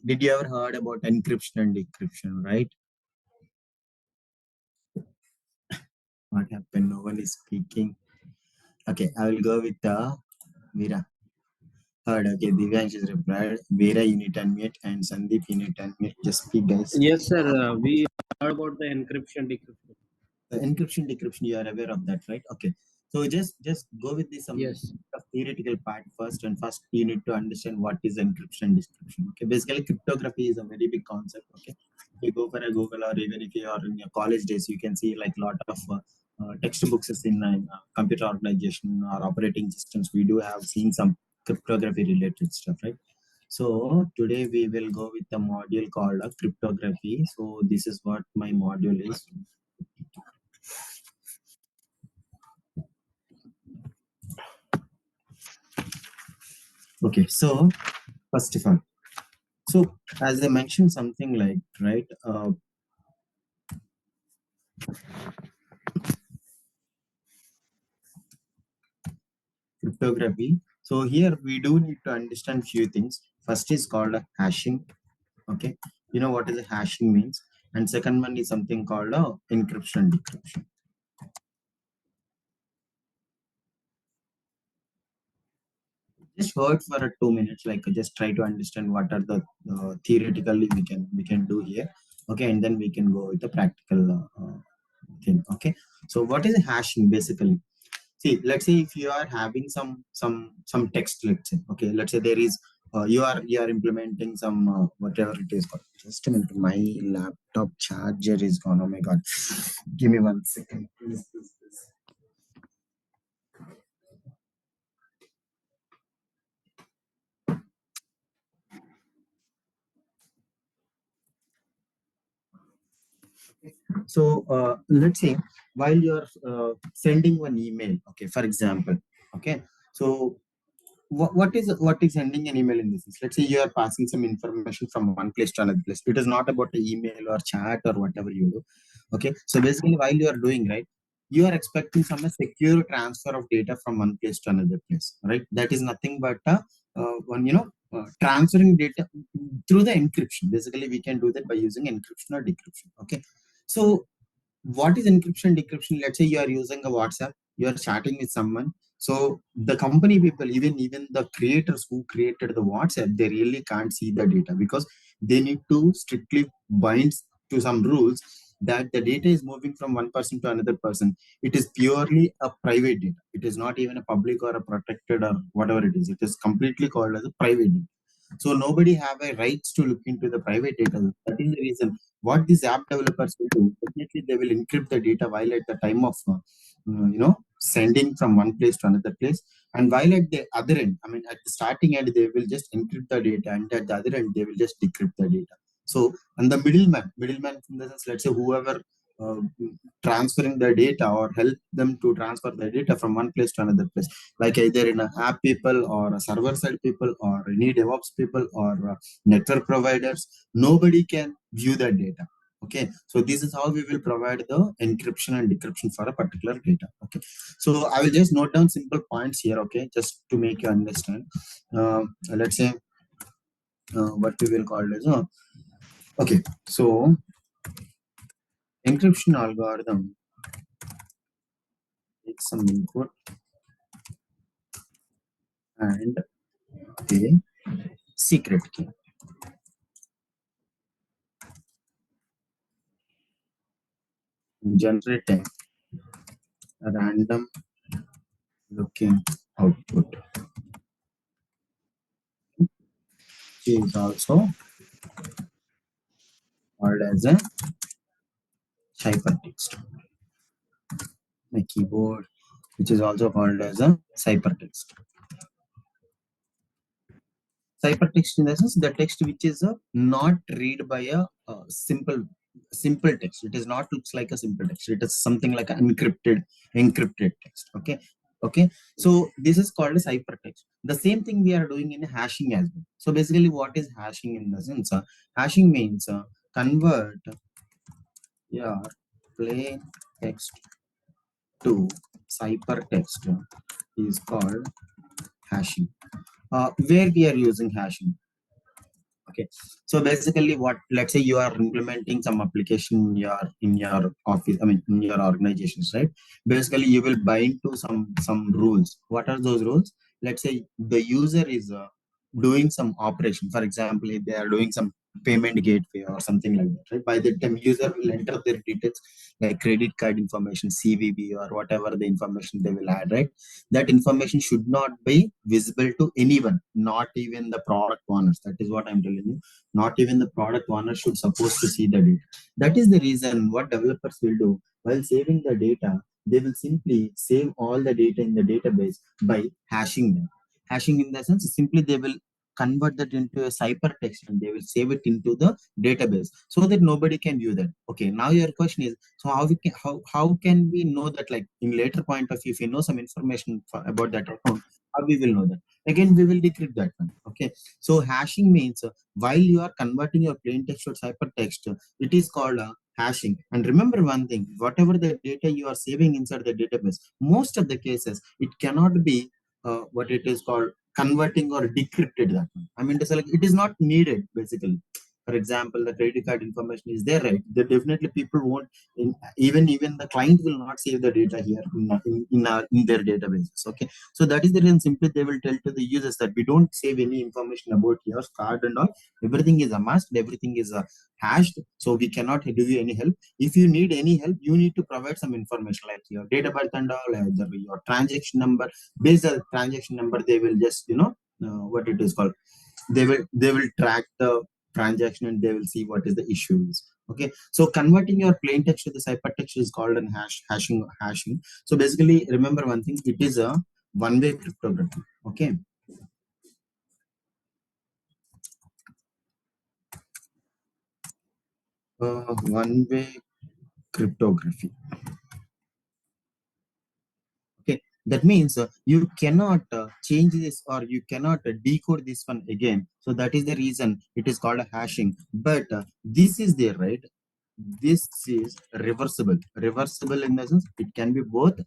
Did you ever heard about encryption and decryption, right? What happened? No one is speaking. Okay, I will go with Veera. Heard. Okay, Divyansh is replied. Veera, you need to unmute, and Sandeep, you need to unmute. Just speak, guys. Yes, sir. We heard about the encryption decryption. The encryption, decryption, you are aware of that, right? Okay. So just go with the some Yes. theoretical part first, and first you need to understand what is encryption and decryption. Okay, basically cryptography is a very big concept. Okay, if you go for a Google, or even if you are in your college days, you can see like a lot of textbooks in computer organization or operating systems. We do have seen some cryptography related stuff, right? So today we will go with the module called cryptography. So this is what my module is. Okay, so first of all, so as I mentioned something like, right, cryptography. So here we do need to understand few things. First is called a hashing. Okay, you know what is a hashing means, and second one is something called a encryption decryption. Just hold for 2 minutes, like just try to understand what are the theoretically we can do here. Okay, and then we can go with the practical thing. Okay, so what is hashing basically? See, let's say if you are having some text, let's say, okay, let's say there is you are implementing some whatever it is called. Just a minute, my laptop charger is gone. Oh my god, give me 1 second, please. So let's say while you're sending one email, okay, for example, okay, so what is sending an email in this is, let's say you are passing some information from one place to another place. It is not about the email or chat or whatever you do. Okay, so basically while you are doing, right, you are expecting some secure transfer of data from one place to another place, right? That is nothing but one, transferring data through the encryption. Basically we can do that by using encryption or decryption. Okay, so what is encryption decryption? Let's say you are using a WhatsApp, you are chatting with someone. So the company people, even the creators who created the WhatsApp, they really can't see the data because they need to strictly bind to some rules that the data is moving from one person to another person. It is purely a private data. It is not even a public or a protected or whatever it is. It is completely called as a private data. So nobody have a rights to look into the private data. That is the reason what these app developers will do. Definitely, they will encrypt the data while at the time of sending from one place to another place, and while at the other end, I mean at the starting end, they will just encrypt the data, and at the other end, they will just decrypt the data. So, and the middleman in the sense, let's say whoever uh, transferring the data or help them to transfer the data from one place to another place, like either in a app people or a server side people or any DevOps people or network providers, nobody can view that data. Okay, so this is how we will provide the encryption and decryption for a particular data. Okay, so I will just note down simple points here. Okay, just to make you understand. Let's say what we will call as okay, so encryption algorithm takes some input and a secret key. Generate a random looking output. She is also called as a ciphertext. My keyboard, which is also called as a ciphertext. Ciphertext in the sense the text which is not read by a simple text. It is not looks like a simple text. It is something like an encrypted text. Okay. Okay. So this is called a ciphertext. The same thing we are doing in hashing as well. So basically, what is hashing in the sense? Hashing means convert your plain text to ciphertext is called hashing. Where we are using hashing? Okay, so basically what, let's say you are implementing some application in your office, I mean in your organizations, right? Basically you will bind to some rules. What are those rules? Let's say the user is doing some operation. For example, if they are doing some payment gateway or something like that, right? By the time user will enter their details like credit card information, CVV, or whatever the information they will add, right? That information should not be visible to anyone, not even the product owners. That is what I'm telling you. Not even the product owner should supposed to see the data. That is the reason what developers will do while saving the data. They will simply save all the data in the database by hashing them. Hashing in the sense, simply they will convert that into a ciphertext and they will save it into the database so that nobody can view that. Okay, now your question is, so how can we know that, like in later point of view, if you know some information about that account, how we will know that? Again, we will decrypt that one. Okay, so hashing means while you are converting your plain text to ciphertext, it is called hashing. And remember one thing: whatever the data you are saving inside the database, most of the cases it cannot be what it is called converting or decrypted. That one. I mean, it's like it is not needed basically. For example, the credit card information is there, right? There definitely people won't, even the client will not save the data here in their databases. Okay, so that is the reason simply they will tell to the users that we don't save any information about your card and all. Everything is masked, everything is hashed, so we cannot do you any help. If you need any help, you need to provide some information like your date of birth and all, either your transaction number. Based on the transaction number, they will just what it is called, they will track the transaction and they will see what is the issues. Okay, so converting your plain text to the ciphertext is called an hashing. So basically remember one thing: it is a one-way cryptography. Okay, one-way cryptography. Okay, that means you cannot change this or you cannot decode this one again. So that is the reason it is called a hashing. But this is there, right? This is reversible. Reversible in the sense it can be both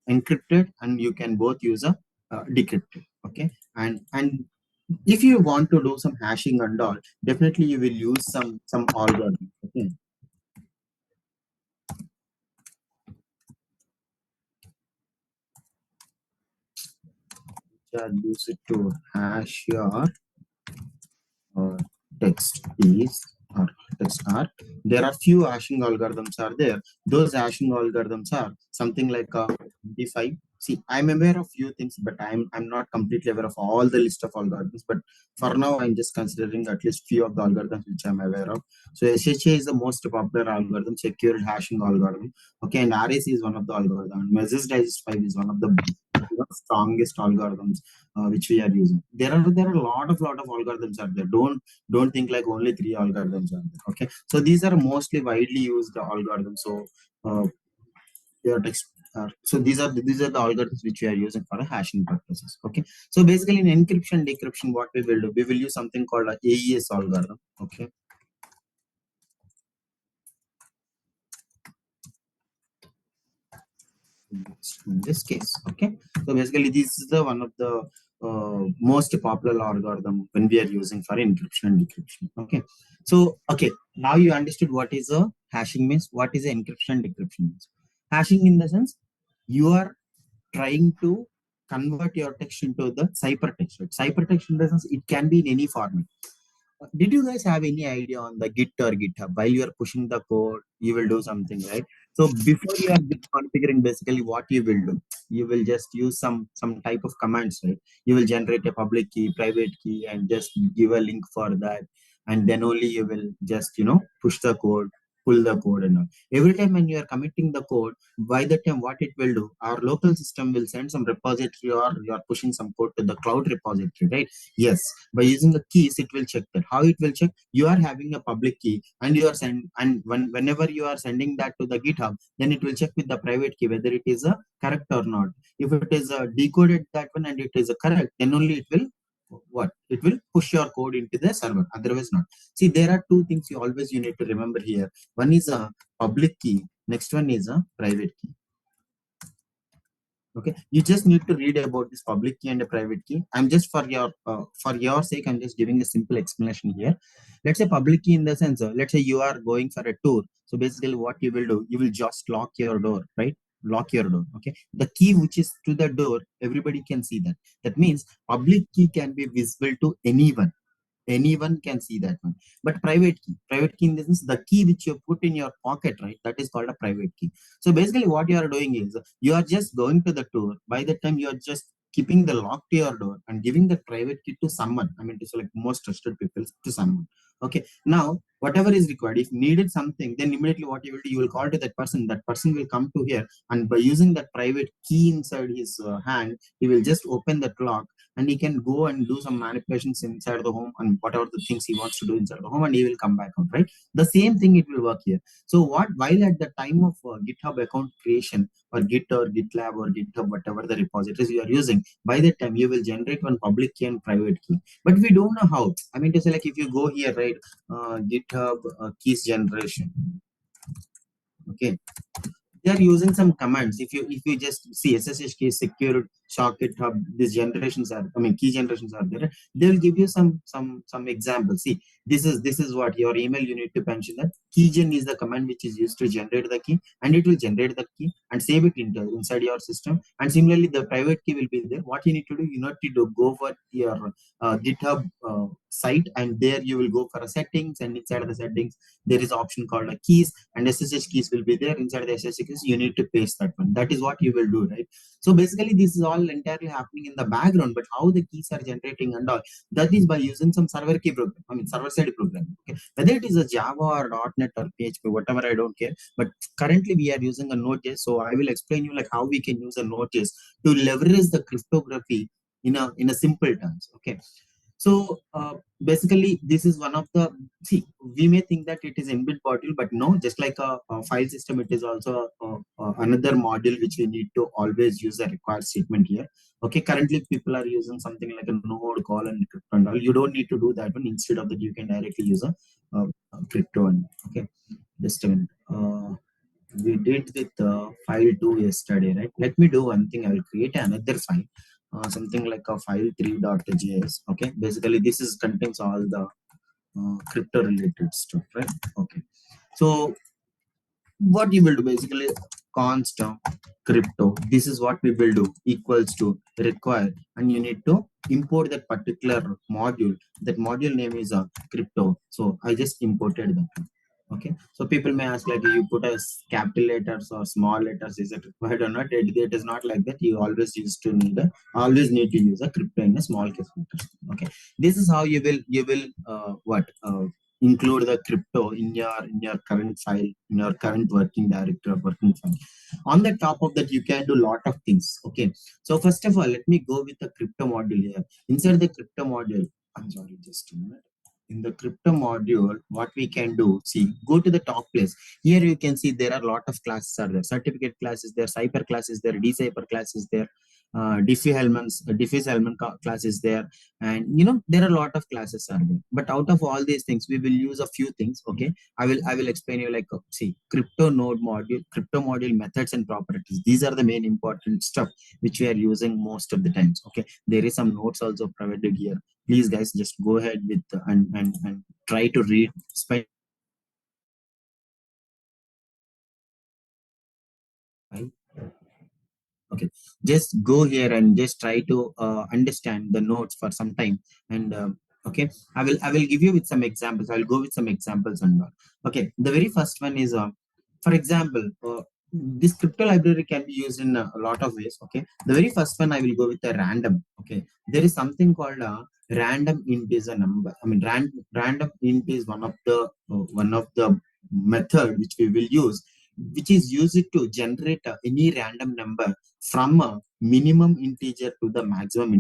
encrypted and you can both use a decrypted. Okay, and if you want to do some hashing and all, definitely you will use some algorithm. Okay, use it to hash your uh, text is or text are. There are few hashing algorithms are there. Those hashing algorithms are something like 25. See, I'm aware of few things, but I'm not completely aware of all the list of algorithms. But for now, I'm just considering at least few of the algorithms which I'm aware of. So SHA is the most popular algorithm, secured hashing algorithm. Okay, and RAC is one of the algorithms. Message Digest 5 is one of the strongest algorithms which we are using. There are a lot of algorithms are there. Don't think like only three algorithms are there. Okay, so these are mostly widely used algorithms. So uh, your text. So these are the algorithms which we are using for hashing purposes. Okay, so basically in encryption decryption, what we will do, we will use something called a AES algorithm. Okay, in this case. Okay, so basically this is the one of the most popular algorithm when we are using for encryption and decryption. Okay, so okay, now you understood what is a hashing means, what is a encryption and decryption means. Hashing in the sense you are trying to convert your text into the ciphertext, right? Ciphertext in the sense it can be in any format. Did you guys have any idea on the Git or GitHub? While you are pushing the code, you will do something, right? So before you are Git configuring, basically what you will do, you will just use some type of commands, right? You will generate a public key, private key, and just give a link for that, and then only you will just push the code, pull the code, and all. Every time when you are committing the code, by the time what it will do, our local system will send some repository or you are pushing some code to the cloud repository, right? Yes, by using the keys it will check that. How it will check? You are having a public key and you are whenever you are sending that to the GitHub, then it will check with the private key whether it is a correct or not. If it is decoded that one and it is a correct, then only it will what it will push your code into the server, otherwise not. See, there are two things you need to remember here. One is a public key, next one is a private key. Okay, you just need to read about this public key and a private key. I'm just for your sake, I'm just giving a simple explanation here. Let's say public key in the sense, let's say you are going for a tour. So basically what you will do, you will just lock your door, right? Lock your door. Okay, the key which is to the door, everybody can see that. That means public key can be visible to anyone can see that one. But private key in the sense, the key which you put in your pocket, right, that is called a private key. So basically what you are doing is you are just going to the tour. By the time you are just keeping the lock to your door and giving the private key to someone, I mean to select most trusted people, to someone. Okay, now whatever is required, if needed something, then immediately what you will do, you will call to that person. That person will come to here, and by using that private key inside his hand, he will just open that lock, and he can go and do some manipulations inside the home and whatever the things he wants to do inside the home, and he will come back out, right? The same thing it will work here. So what, while at the time of GitHub account creation, or Git or GitLab or GitHub, whatever the repositories you are using, by that time you will generate one public key and private key. But we don't know how. I mean to say, like, if you go here, right, GitHub keys generation. Okay, they are using some commands. If you just see SSH key, secure socket hub, these generations are, I mean, key generations are there. They will give you some examples. See, this is what your email, you need to mention that keygen is the command which is used to generate the key, and it will generate the key and save it inside your system. And similarly, the private key will be there. What you need to do, you need to go for your GitHub site, and there you will go for a settings, and inside of the settings there is option called a keys, and SSH keys will be there. Inside the SSH keys, you need to paste that one. That is what you will do, right? So basically, this is all entirely happening in the background. But how the keys are generating and all, that is by using some server key program. I mean, server side program. Okay, whether it is a Java or .NET or PHP, whatever, I don't care. But currently, we are using a Node.js. So I will explain you like how we can use a Node.js to leverage the cryptography in a simple terms. Okay, so basically, this is one of the, see, we may think that it is inbuilt module, but no, just like a file system, it is also another module which we need to always use a required statement here. Okay, currently people are using something like a node call and crypto and all. You don't need to do that one. Instead of that, you can directly use a crypto one. Okay, just a minute. We did with file 2 yesterday, right? Let me do one thing. I will create another file, something like a file 3.js. Okay, basically this is contains all the crypto related stuff, right? Okay, so what you will do, basically, const crypto, this is what we will do, equals to require, and you need to import that particular module. That module name is crypto, so I just imported that one. Okay, so people may ask, like, you put as capital letters or small letters, is it required or not? It is not like that. You always need to use a crypto in a small case letters. Okay, this is how you will what include the crypto in your current file, in your current working directory or working file. On the top of that, you can do lot of things. Okay, so first of all, let me go with the crypto module here. Inside the crypto module, I'm sorry, just a minute. In the crypto module, what we can do, see, go to the top place. Here you can see there are a lot of classes are there. Certificate classes there, cipher classes there, decipher classes there, diffie-Hellman class is there, and there are a lot of classes are there. But out of all these things, we will use a few things. Okay, I will explain you, like, see, crypto module methods and properties, these are the main important stuff which we are using most of the times. Okay, there is some notes also provided here. Please guys, just go ahead with and try to read, spend. Okay, just go here and just try to understand the notes for some time. And okay, I will give you with some examples. I'll go with some examples and all. Okay, the very first one is, for example, this crypto library can be used in a lot of ways. Okay, the very first one, I will go with a random. Okay, there is something called a random int is a number. I mean, random int is one of the method which we will use, which is used to generate any random number from a minimum integer to maximum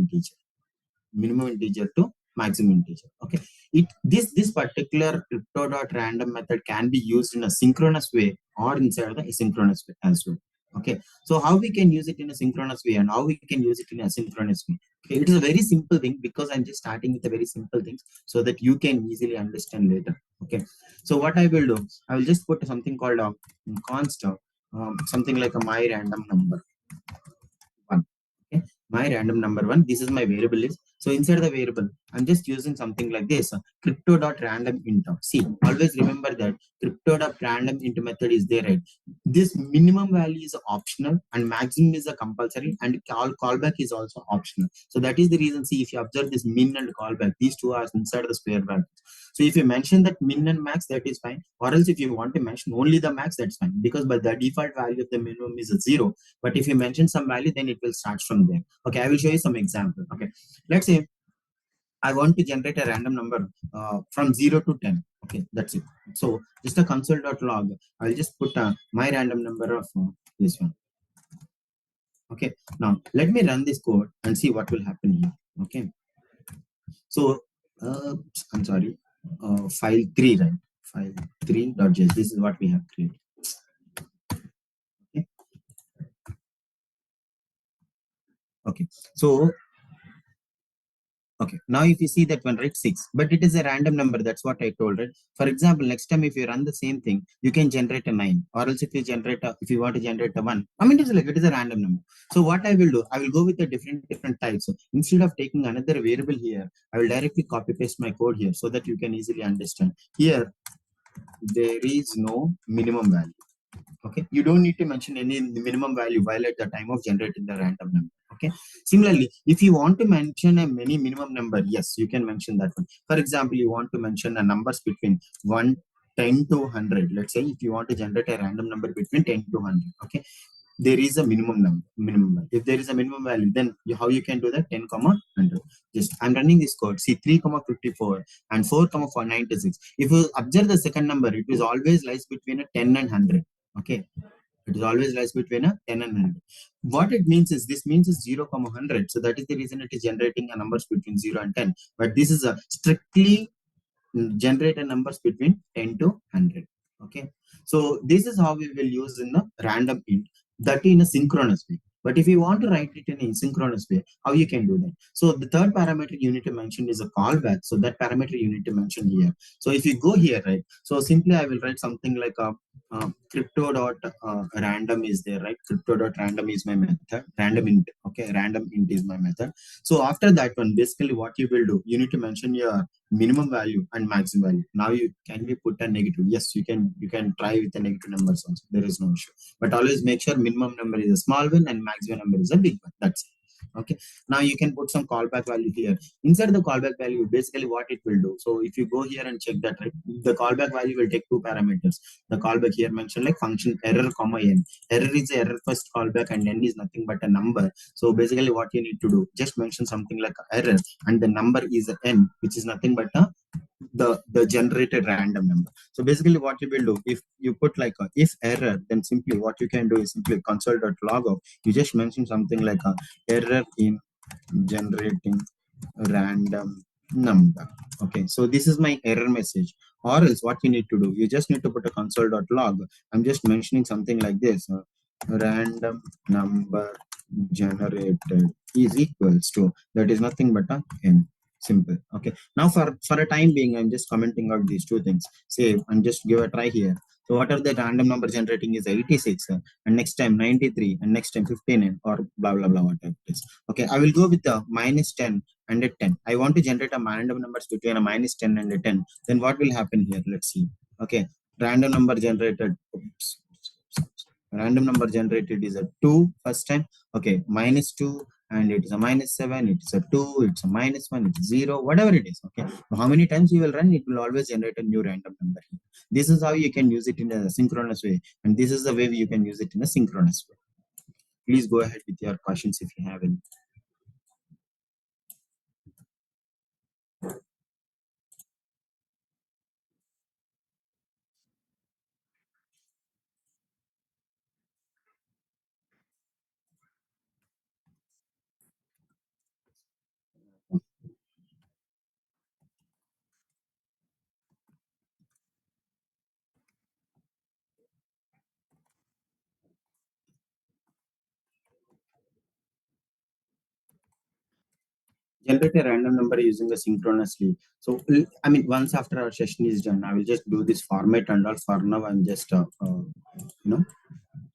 integer. Okay, this particular crypto dot random method can be used in a synchronous way or inside the asynchronous way as well. Okay, so how we can use it in a synchronous way and how we can use it in a asynchronous way? Okay, it is a very simple thing, because I'm just starting with the very simple things so that you can easily understand later. Okay, so what I will do, I will just put something called a const, something like a my random number my random number one. This is my variable list. So inside the variable, I'm just using something like this, crypto.random int. See, always remember that crypto.random int method is there, right? This minimum value is optional and maximum is a compulsory, and callback is also optional. So that is the reason. See, if you observe this min and callback, these two are inside the square brackets. So if you mention that min and max, that is fine. Or else if you want to mention only the max, that's fine. Because by the default value of the minimum is a zero. But if you mention some value, then it will start from there. Okay, I will show you some example. Okay, let's say I want to generate a random number from 0 to 10. Okay, that's it. So just a console.log. I'll just put my random number of this one. Okay, now let me run this code and see what will happen here. Okay, so I'm sorry, file 3, right? File 3.js. This is what we have created. Okay, okay. So okay, now if you see that one, right, 6, but it is a random number. That's what I told, right? For example, next time if you run the same thing, you can generate a 9, or else if you want to generate a 1, I mean, it is a random number. So what I will do, I will go with a different types. So instead of taking another variable here, I will directly copy paste my code here so that you can easily understand. Here, there is no minimum value. Okay, you don't need to mention any minimum value while at the time of generating the random number. Okay, similarly, if you want to mention a many minimum number, yes, you can mention that one. For example, you want to mention a numbers between 1 10 to 100. Let's say if you want to generate a random number between 10 to 100. Okay, there is a minimum number, minimum value. If there is a minimum value, then how you can do that? 10 comma 100. Just I'm running this code. See, 3 comma 54 and 4 comma 496. If you observe the second number, it is always lies between a 10 and 100. Okay, it is always lies between a 10 and 100. What it means is, this means is 0 comma 100. So that is the reason it is generating a numbers between 0 and 10. But this is a strictly generate a numbers between 10 to 100. Okay, so this is how we will use in a random int, that in a synchronous way. But if you want to write it in a asynchronous way, how you can do that? So the third parameter you need to mention is a callback. So that parameter you need to mention here. So if you go here, right, so simply I will write something like a crypto dot random is there, right? Crypto dot random is my method. Random int. Okay, random int is my method. So after that one, basically what you will do, you need to mention your minimum value and maximum value. Now you can we put a negative? Yes, you can try with the negative numbers also. There is no issue. But always make sure minimum number is a small one and maximum number is a big one. That's it. Okay. Now you can put some callback value here. Inside the callback value, basically what it will do. So if you go here and check that, right, the callback value will take two parameters. The callback here mentioned like function error comma n. Error is the error first callback and n is nothing but a number. So basically what you need to do, just mention something like error and the number is n, which is nothing but the generated random number. So basically what you will do, if you put like a if error, then simply what you can do is simply console.log of, you just mention something like a error in generating random number. Okay, so this is my error message. Or else what you need to do, you just need to put a console.log. I'm just mentioning something like this, random number generated is equals to, that is nothing but a n. Simple. Okay, now for a time being, I'm just commenting out these two things. Save and just give a try here. So whatever the random number generating is 86, and next time 93, and next time 15, or blah blah blah, whatever it is. Okay, I will go with the minus 10 and a 10. I want to generate a random numbers between a minus 10 and a 10. Then what will happen here? Let's see. Okay, random number generated. Oops. Random number generated is a 2 first time. Okay, minus 2, and it is a minus 7, it is a 2, it's a minus 1, it's 0, whatever it is. Okay, so how many times you will run, it will always generate a new random number. This is how you can use it in a synchronous way, and this is the way you can use it in a synchronous way. Please go ahead with your questions if you have any. Generate a random number using a synchronously. So I mean, once after our session is done, I will just do this format and all. For now, I'm just you know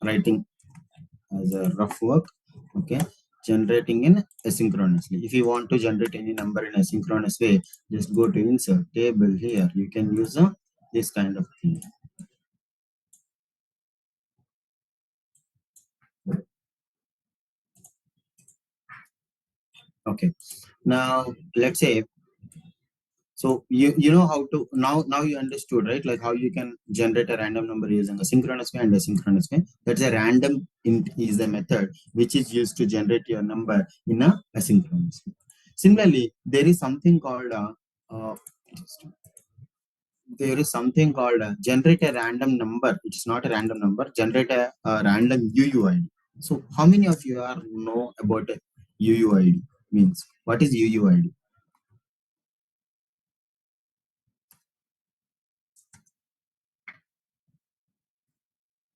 writing as a rough work. Okay, generating in asynchronously. If you want to generate any number in asynchronous way, just go to insert table here. You can use this kind of thing. Okay. Now let's say, so you know how to now you understood, right? Like how you can generate a random number using a synchronous way and asynchronous way. That's a random int is the method which is used to generate your number in a asynchronous way. Similarly, there is something called uh, generate a random number. It's not a random number. Generate a random UUID. So how many of you are know about a UUID means? What is UUID?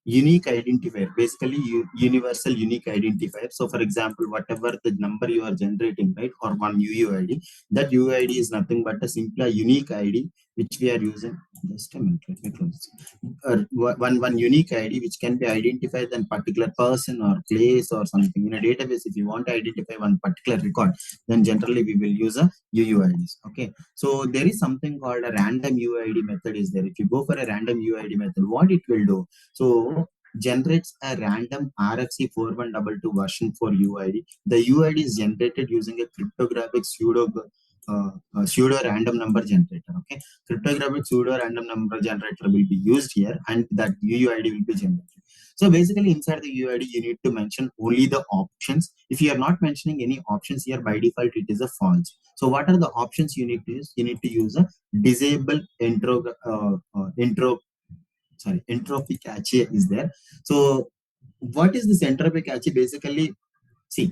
Unique identifier, basically universal unique identifier. So for example, whatever the number you are generating, right, or one UUID, that UUID is nothing but a simple unique ID which we are using. Just a minute, let me close. One unique ID which can be identified than particular person or place or something in a database. If you want to identify one particular record, then generally we will use a UUIDs. Okay, so there is something called a random UID method is there. If you go for a random UID method, what it will do, so generates a random RFC 4122 version for UID. The UID is generated using a cryptographic pseudo random number generator. Okay, cryptographic pseudo random number generator will be used here, and that UUID will be generated. So basically, inside the UID, you need to mention only the options. If you are not mentioning any options here, by default, it is a false. So what are the options you need to use? You need to use a disable entropy cache is there. So what is this entropy cache? Basically, see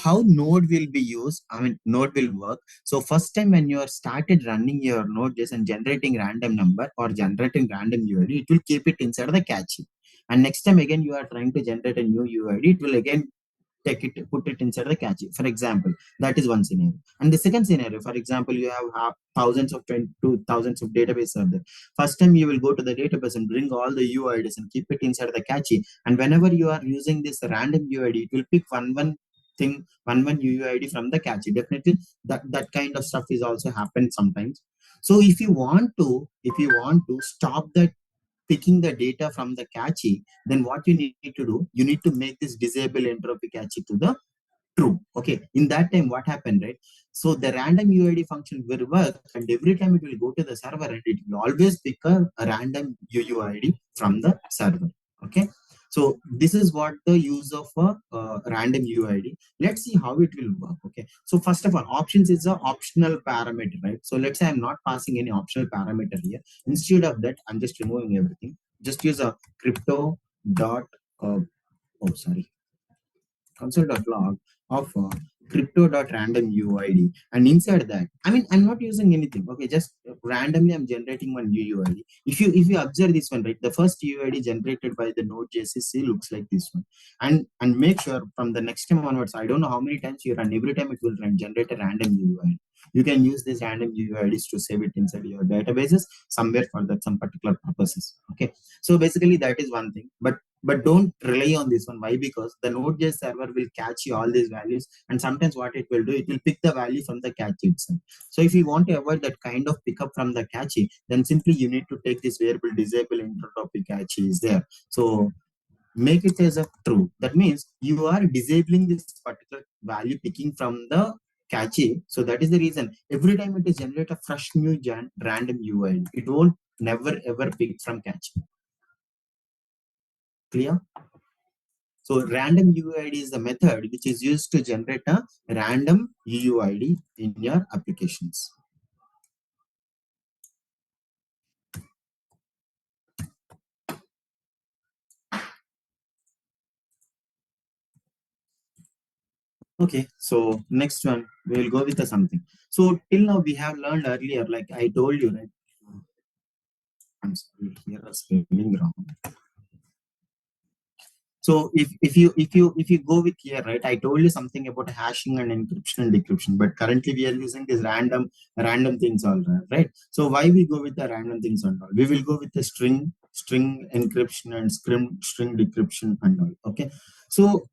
how node will be used. I mean, node will work. So first time when you are started running your node just and generating random number or generating random UID, it will keep it inside the cache. And next time again you are trying to generate a new UID, it will again take it, put it inside the cache. For example, that is one scenario. And the second scenario, for example, you have thousands of 22 thousands of databases are there. First time you will go to the database and bring all the UIDs and keep it inside the cache. And whenever you are using this random UID, it will pick one UID from the cache. Definitely that kind of stuff is also happened sometimes. So if you want to stop that picking the data from the cache, then what you need to do, you need to make this disable entropy cache to the true. Okay, in that time what happened, right? So the random UID function will work, and every time it will go to the server and it will always pick a random UUID from the server. Okay, so this is what the use of a random UID. Let's see how it will work. Okay, so first of all, options is a optional parameter, right? So let's say I'm not passing any optional parameter here. Instead of that, I'm just removing everything. Just use a crypto dot oh sorry console.log of crypto.random UID. And inside that, I mean, I'm not using anything. Okay, just randomly I'm generating one new UID. If you observe this one, right, the first UID generated by the node.js looks like this one. And make sure from the next time onwards, I don't know how many times you run, every time it will run generate a random UID. You can use these random UIDs to save it inside your databases somewhere for that some particular purposes. Okay, so basically that is one thing. But don't rely on this one. Why? Because the node.js server will catch you all these values, and sometimes what it will do, it will pick the value from the cache itself. So if you want to avoid that kind of pickup from the cache, then simply you need to take this variable disable entropy cache is there. So make it as a true. That means you are disabling this particular value picking from the cache. So that is the reason every time it is generate a fresh new random UID, it won't never ever pick from cache. Clear? So random UUID is the method which is used to generate a random UUID in your applications. Okay, so next one we will go with the something. So till now we have learned earlier, like I told you, right? I'm sorry, here a spelling wrong. So if you go with here, right? I told you something about hashing and encryption and decryption, but currently we are using this random things all right. So why we go with the random things and all? We will go with the string encryption and string decryption and all. Okay. So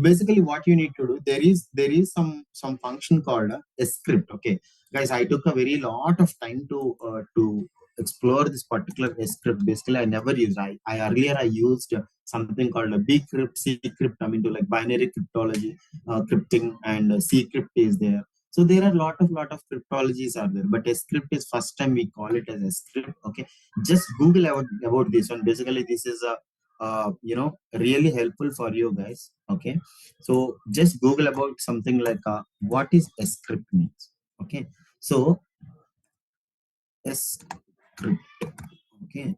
basically what you need to do, there is some function called a script. Okay, guys, I took a very lot of time to explore this particular script. Basically, I never used, I earlier I used something called a b crypt, c crypt, I mean, to like binary cryptology, crypting, and c crypt is there. So there are lot of cryptologies are there, but a script is first time we call it as a script. Okay, just google about this one. Basically, this is a really helpful for you guys. Okay, so just google about something like what is a script means. Okay, so a script. Okay,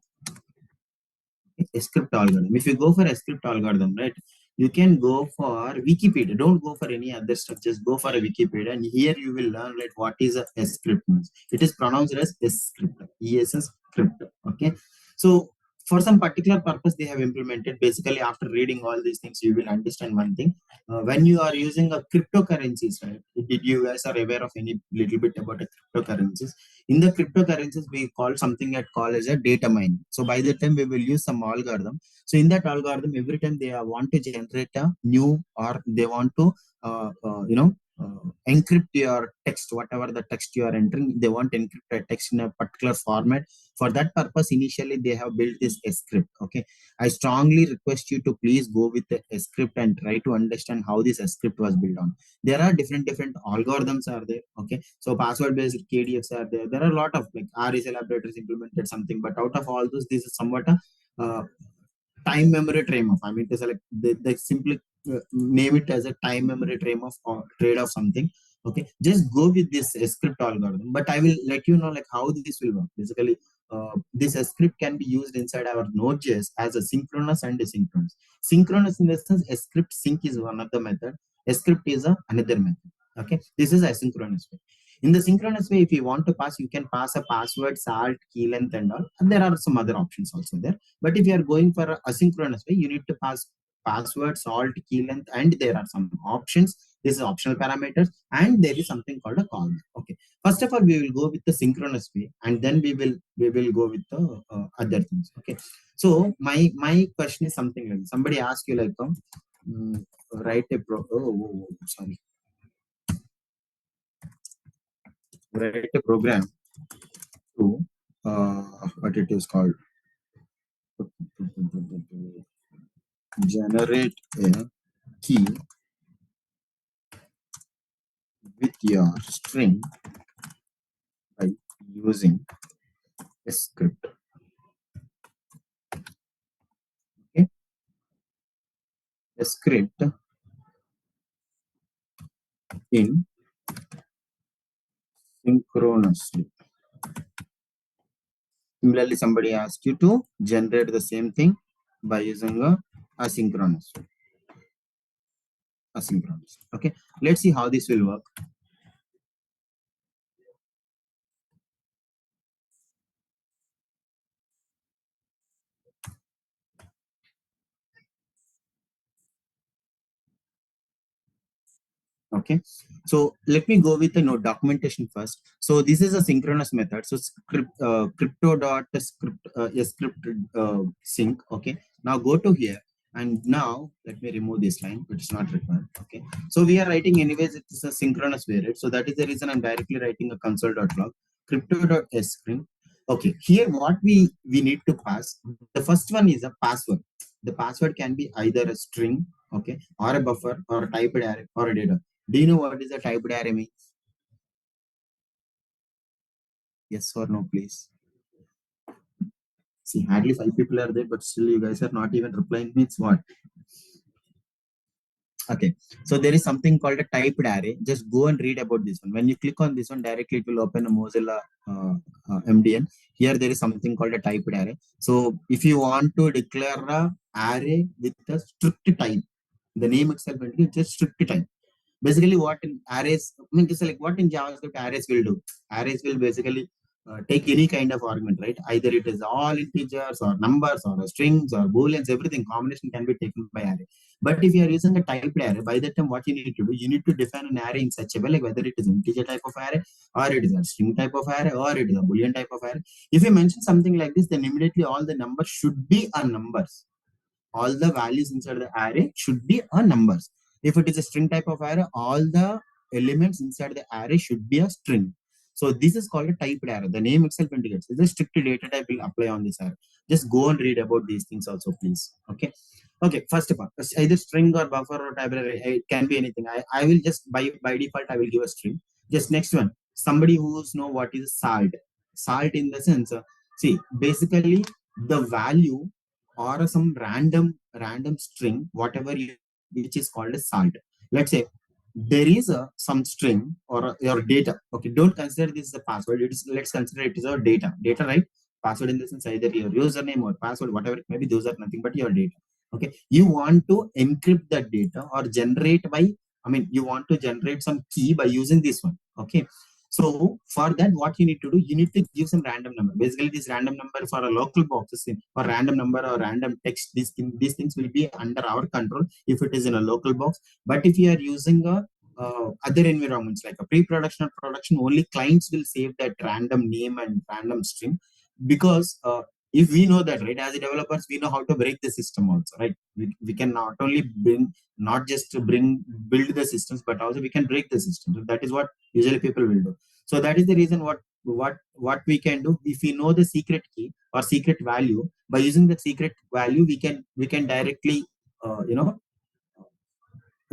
a script algorithm. If you go for a script algorithm, right, you can go for Wikipedia. Don't go for any other stuff. Just go for a Wikipedia, and here you will learn like what is a script means. It is pronounced as a script, ESS script. Okay, so for some particular purpose they have implemented. Basically, after reading all these things, you will understand one thing. When you are using a cryptocurrencies, right? Did you guys are aware of any little bit about the cryptocurrencies? In the cryptocurrencies, we call something at call as a data mine. So by the time we will use some algorithm. So in that algorithm, every time they want to generate a new, or they want to encrypt your text, whatever the text you are entering, they want to encrypt a text in a particular format. For that purpose, initially they have built this script. Okay, I strongly request you to please go with the script and try to understand how this script was built on. There are different algorithms are there. Okay, so password based kdfs are there. There are a lot of like rs elaborators implemented something, but out of all those, this is somewhat a uh, time memory trade off. I mean, it is like they simply name it as a time memory trade off, or trade off something. Okay, just go with this script algorithm, but I will let you know like how this will work. Basically, this script can be used inside our Node.js as a synchronous and asynchronous. Synchronous in the sense, a script sync is one of the method, a script is another method. Okay, this is asynchronous way. In the synchronous way, if you want to pass, you can pass a password, salt, key length, and all. And there are some other options also there. But if you are going for asynchronous way, you need to pass password, salt, key length, and there are some options. This is optional parameters, and there is something called a callback. Okay. First of all, we will go with the synchronous way, and then we will go with the other things. Okay. So my question is something like this. Somebody asked you like, mm, write a sorry, write a program to what it is called, generate a key with your string by using a script. Okay, a script in synchronously. Similarly, somebody asked you to generate the same thing by using a asynchronous. Asynchronous. Okay, let's see how this will work. Okay, so let me go with the node documentation first. So this is a synchronous method. So script crypto dot script a script sync. Okay, now go to here, and now let me remove this line, which is not required. Okay, so we are writing anyways, it's a synchronous way, right? So that is the reason I'm directly writing a console.log crypto dot string. Okay, here what we need to pass, the first one is a password. The password can be either a string, okay, or a buffer, or a typed array, or a data. Do you know what is a typed array means? Yes or no, please? See, hardly five people are there, but still you guys are not even replying. Means what? Okay. So there is something called a typed array. Just go and read about this one. When you click on this one, directly it will open a Mozilla MDN. Here there is something called a typed array. So if you want to declare a array with a strict type, the name itself will be just strict type. Basically what in arrays, I mean, just like what in javascript arrays will do. Arrays will basically take any kind of argument, right? Either it is all integers or numbers or strings or booleans, everything combination can be taken by array. But if you are using a typed array, by the time what you need to do, you need to define an array in such a way, like whether it is integer type of array, or it is a string type of array, or it is a boolean type of array. If you mention something like this, then immediately all the numbers should be a numbers. all the values inside the array should be a numbers. If it is a string type of array, all the elements inside the array should be a string. So this is called a typed array. The name itself indicates it's a strict data type will apply on this array. Just go and read about these things also, please. Okay. Okay. First of all, either string or buffer or type array. It can be anything. I will just by default I will give a string. Just next one. Somebody who's know what is salt. Salt in the sense. See, basically the value or some random string, whatever you, which is called as salt. Let's say there is a some string or your data. Okay, don't consider this the password. It is, let's consider it is our data, right? Password in the sense either your username or password, whatever it may be, those are nothing but your data. Okay, you want to encrypt that data or generate by, I mean, you want to generate some key by using this one. Okay, so for that, what you need to do, you need to give some random number. Basically, this random number for a local boxes or random number or random text, these things will be under our control if it is in a local box. But if you are using a other environments like a pre-production or production, only clients will save that random name and random string, because if we know that, right, as developers, we know how to break the system also, right? We can not only bring, not just to bring build the systems, but also we can break the system. So that is what usually people will do. So that is the reason what we can do. If we know the secret key or secret value, by using the secret value, we can directly you know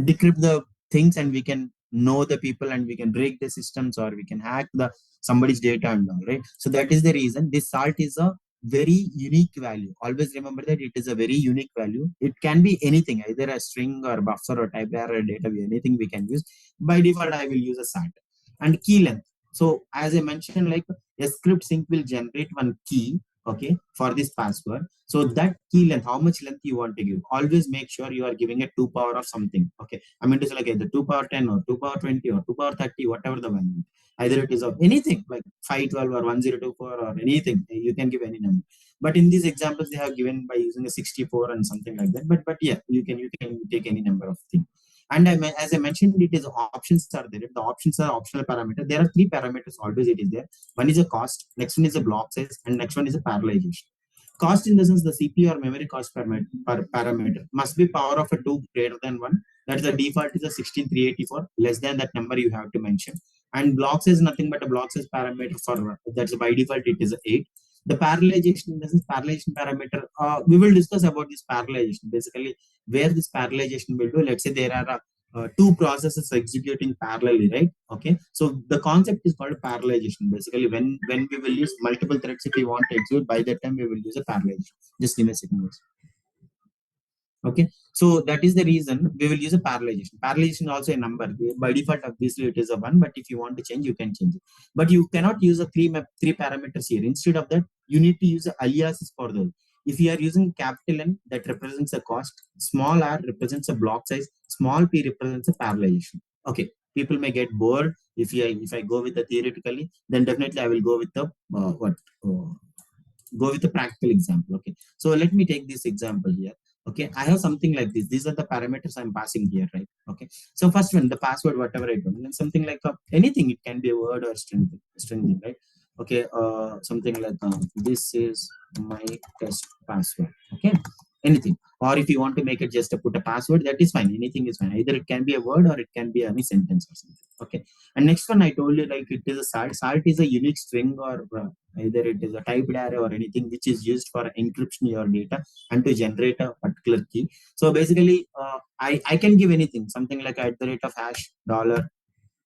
decrypt the things, and we can know the people, and we can break the systems, or we can hack the somebody's data and all, right? So that is the reason this salt is a very unique value. Always remember that it is a very unique value. It can be anything, either a string or buffer or type or data, anything we can use. By default I will use a salt. And key length. So as I mentioned, like a script sync will generate one key, okay, for this password. So that key length, how much length you want to give, always make sure you are giving a 2 power of something. Okay, I mean to say like either 2 power 10 or 2 power 20 or 2 power 30, whatever the one. Either it is of anything like 512 or 1024 or anything, you can give any number. But in these examples, they have given by using a 64 and something like that. But yeah, you can take any number of things. And as I mentioned, it is options are there. The options are optional parameter. There are three parameters always it is there. One is a cost, next one is a block size, and next one is a parallelization. Cost in the sense the CPU or memory cost parameter must be power of a 2 greater than 1. That is the default is a 16384. Less than that number you have to mention. And blocks is nothing but a block size parameter for that's by default it is 8. The parallelization, this is parallelization parameter. We will discuss about this parallelization. Basically, where this parallelization will do. Let's say there are two processes executing parallelly, right? Okay, so the concept is called parallelization. Basically, when we will use multiple threads, if we want to execute, by that time we will use a parallelization. Just give me a second, guys. Okay, so that is the reason we will use a parallelization. Parallelization is also a number. By default, obviously, it is a one, but if you want to change, you can change it. But you cannot use a three parameters here. Instead of that, you need to use aliases for those. If you are using capital N, that represents a cost, small r represents a block size, small p represents a parallelization. Okay, people may get bored if I go with the theoretically, then definitely I will go with the what uh, go with a practical example. Okay, so let me take this example here. Okay, I have something like this. These are the parameters I'm passing here, right? Okay, so first one, the password, whatever I do, and something like anything. It can be a word or string thing, right? Okay, something like this is my test password. Okay, anything. Or if you want to make it just to put a password, that is fine. Anything is fine. Either it can be a word or it can be any sentence or something. Okay, and next one I told you, like it is a salt. Salt is a unique string, or either it is a typed array or anything which is used for encryption your data and to generate a particular key. So basically, I can give anything, something like at the rate of hash dollar,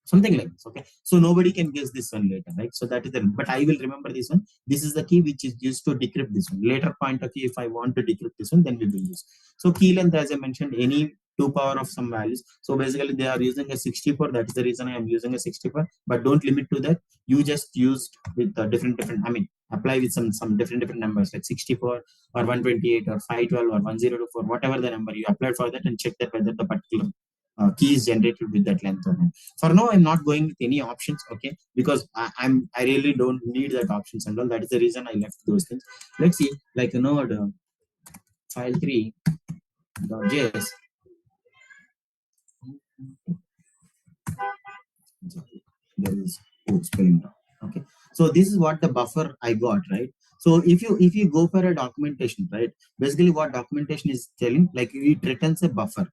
something like this. Okay, so nobody can guess this one later, right? So that is the, but I will remember this one. This is the key which is used to decrypt this one. Later point of view, if I want to decrypt this one, then we will use. So key length, as I mentioned, any 2 power of some values. So basically they are using a 64. That is the reason I am using a 64. But don't limit to that. You just used with different, I mean, apply with some different numbers like 64 or 128 or 512 or 1024, whatever the number you applied for that, and check that whether the particular key is generated with that length or not. For now, I'm not going with any options, okay, because I really don't need that options and all. That is the reason I left those things. Let's see, like the file 3.js. There is spelling wrong. Okay, so this is what the buffer I got, right? So if you go for a documentation, right? Basically, what documentation is telling, like it returns a buffer.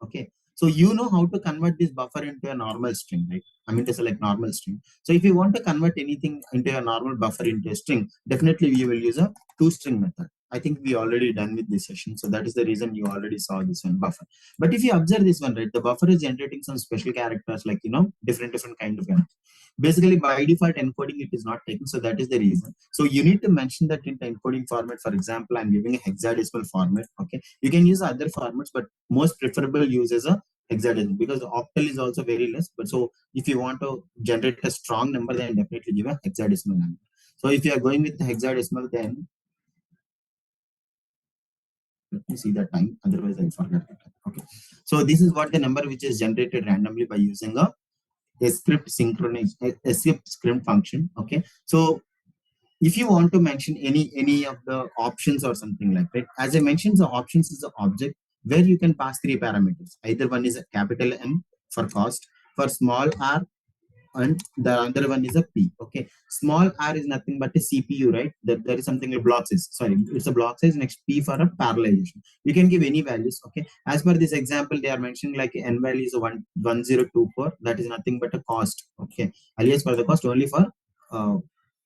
Okay. So you know how to convert this buffer into a normal string, right? I mean to say like normal string. So if you want to convert anything into a normal buffer into a string, definitely we will use a toString method. I think we already done with this session. So that is the reason you already saw this one buffer. But if you observe this one, right, the buffer is generating some special characters like, different kind of characters. Basically, by default, encoding it is not taken. So that is the reason. So you need to mention that in the encoding format. For example, I'm giving a hexadecimal format. Okay. You can use other formats, but most preferable use is a hexadecimal because the octal is also very less. But so if you want to generate a strong number, then definitely give a hexadecimal number. So if you are going with the hexadecimal, then let me see the time. Otherwise, I forgot the time. Okay. So this is what the number which is generated randomly by using a script synchronize a script function. Okay. So if you want to mention any of the options or something like that, as I mentioned, the options is the object where you can pass three parameters. Either one is a capital M for cost, for small r, and the other one is a P. Okay, small r is nothing but a CPU, right? That there is something like block size. Sorry, it's a block size. Next P for a parallelization. You can give any values. Okay, as per this example, they are mentioning like n value is a 1024. That is nothing but a cost. Okay, alias for the cost only for uh,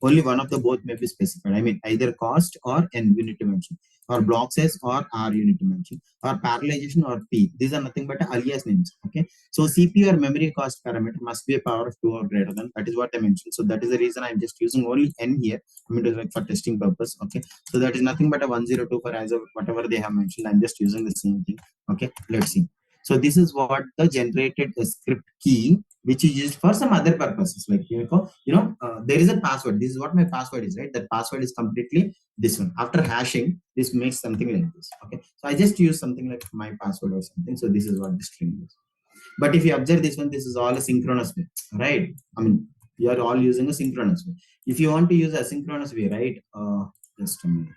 only one of the both may be specified. I mean either cost or n unit dimension, or block size or r unit dimension, or parallelization or P. These are nothing but alias names. Okay, so CPU or memory cost parameter must be a power of 2 or greater than. That is what I mentioned. So that is the reason I'm just using only n here. I mean, like for testing purpose. Okay. So that is nothing but a 102 for as of whatever they have mentioned. I'm just using the same thing. Okay. Let's see. So this is what the generated script key, which is used for some other purposes. Like there is a password. This is what my password is, right? That password is completely this one. After hashing, this makes something like this. Okay. So I just use something like my password or something. So this is what the string is. But if you observe this one, this is all a synchronous way, right? I mean, you are all using a synchronous way. If you want to use a synchronous way, right? Just a minute.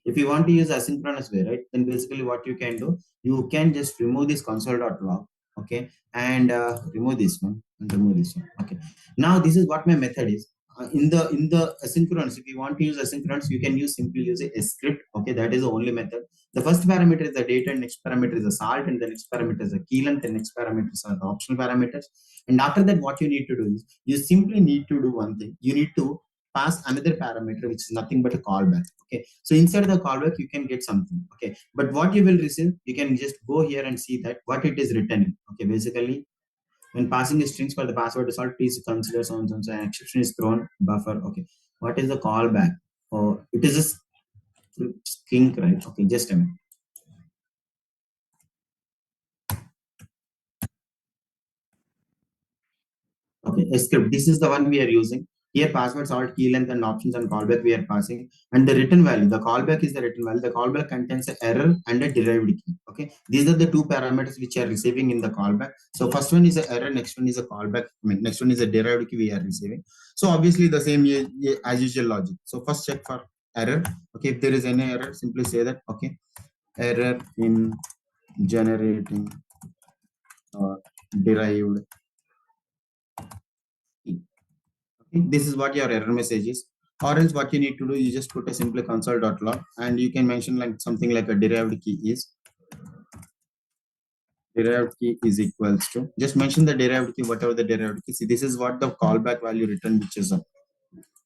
If you want to use asynchronous way, right, then basically what you can do, you can just remove this console.log, okay, and remove this one and remove this one. Okay. Now this is what my method is. In the asynchronous, if you want to use asynchronous, you can use simply use a script. Okay, that is the only method. The first parameter is the data, and next parameter is the salt, and the next parameter is the key length, and next parameters are the optional parameters. And after that, what you need to do is you simply need to do one thing. You need to pass another parameter which is nothing but a callback. Okay, so inside the callback you can get something. Okay, but what you will receive, you can just go here and see that what it is returning. Okay, basically when passing the strings for the password result, please consider so and so and so, an exception is thrown buffer. Okay, what is the callback? Oh, it is a string, right? Okay, just a minute. Okay, a script. This is the one we are using. Here, password, salt, key length, and options and callback we are passing. And the return value, the callback is the return value. The callback contains an error and a derived key. Okay, these are the two parameters which are receiving in the callback. So first one is an error, next one is a callback. I mean, next one is a derived key we are receiving. So obviously the same as usual logic. So first check for error. Okay, if there is any error, simply say that okay, error in generating derived key. Okay, this is what your error message is. Or else what you need to do, you just put a simple console.log and you can mention like something like a derived key is equals to, just mention the derived key, whatever the derived key. See, this is what the callback value return, which is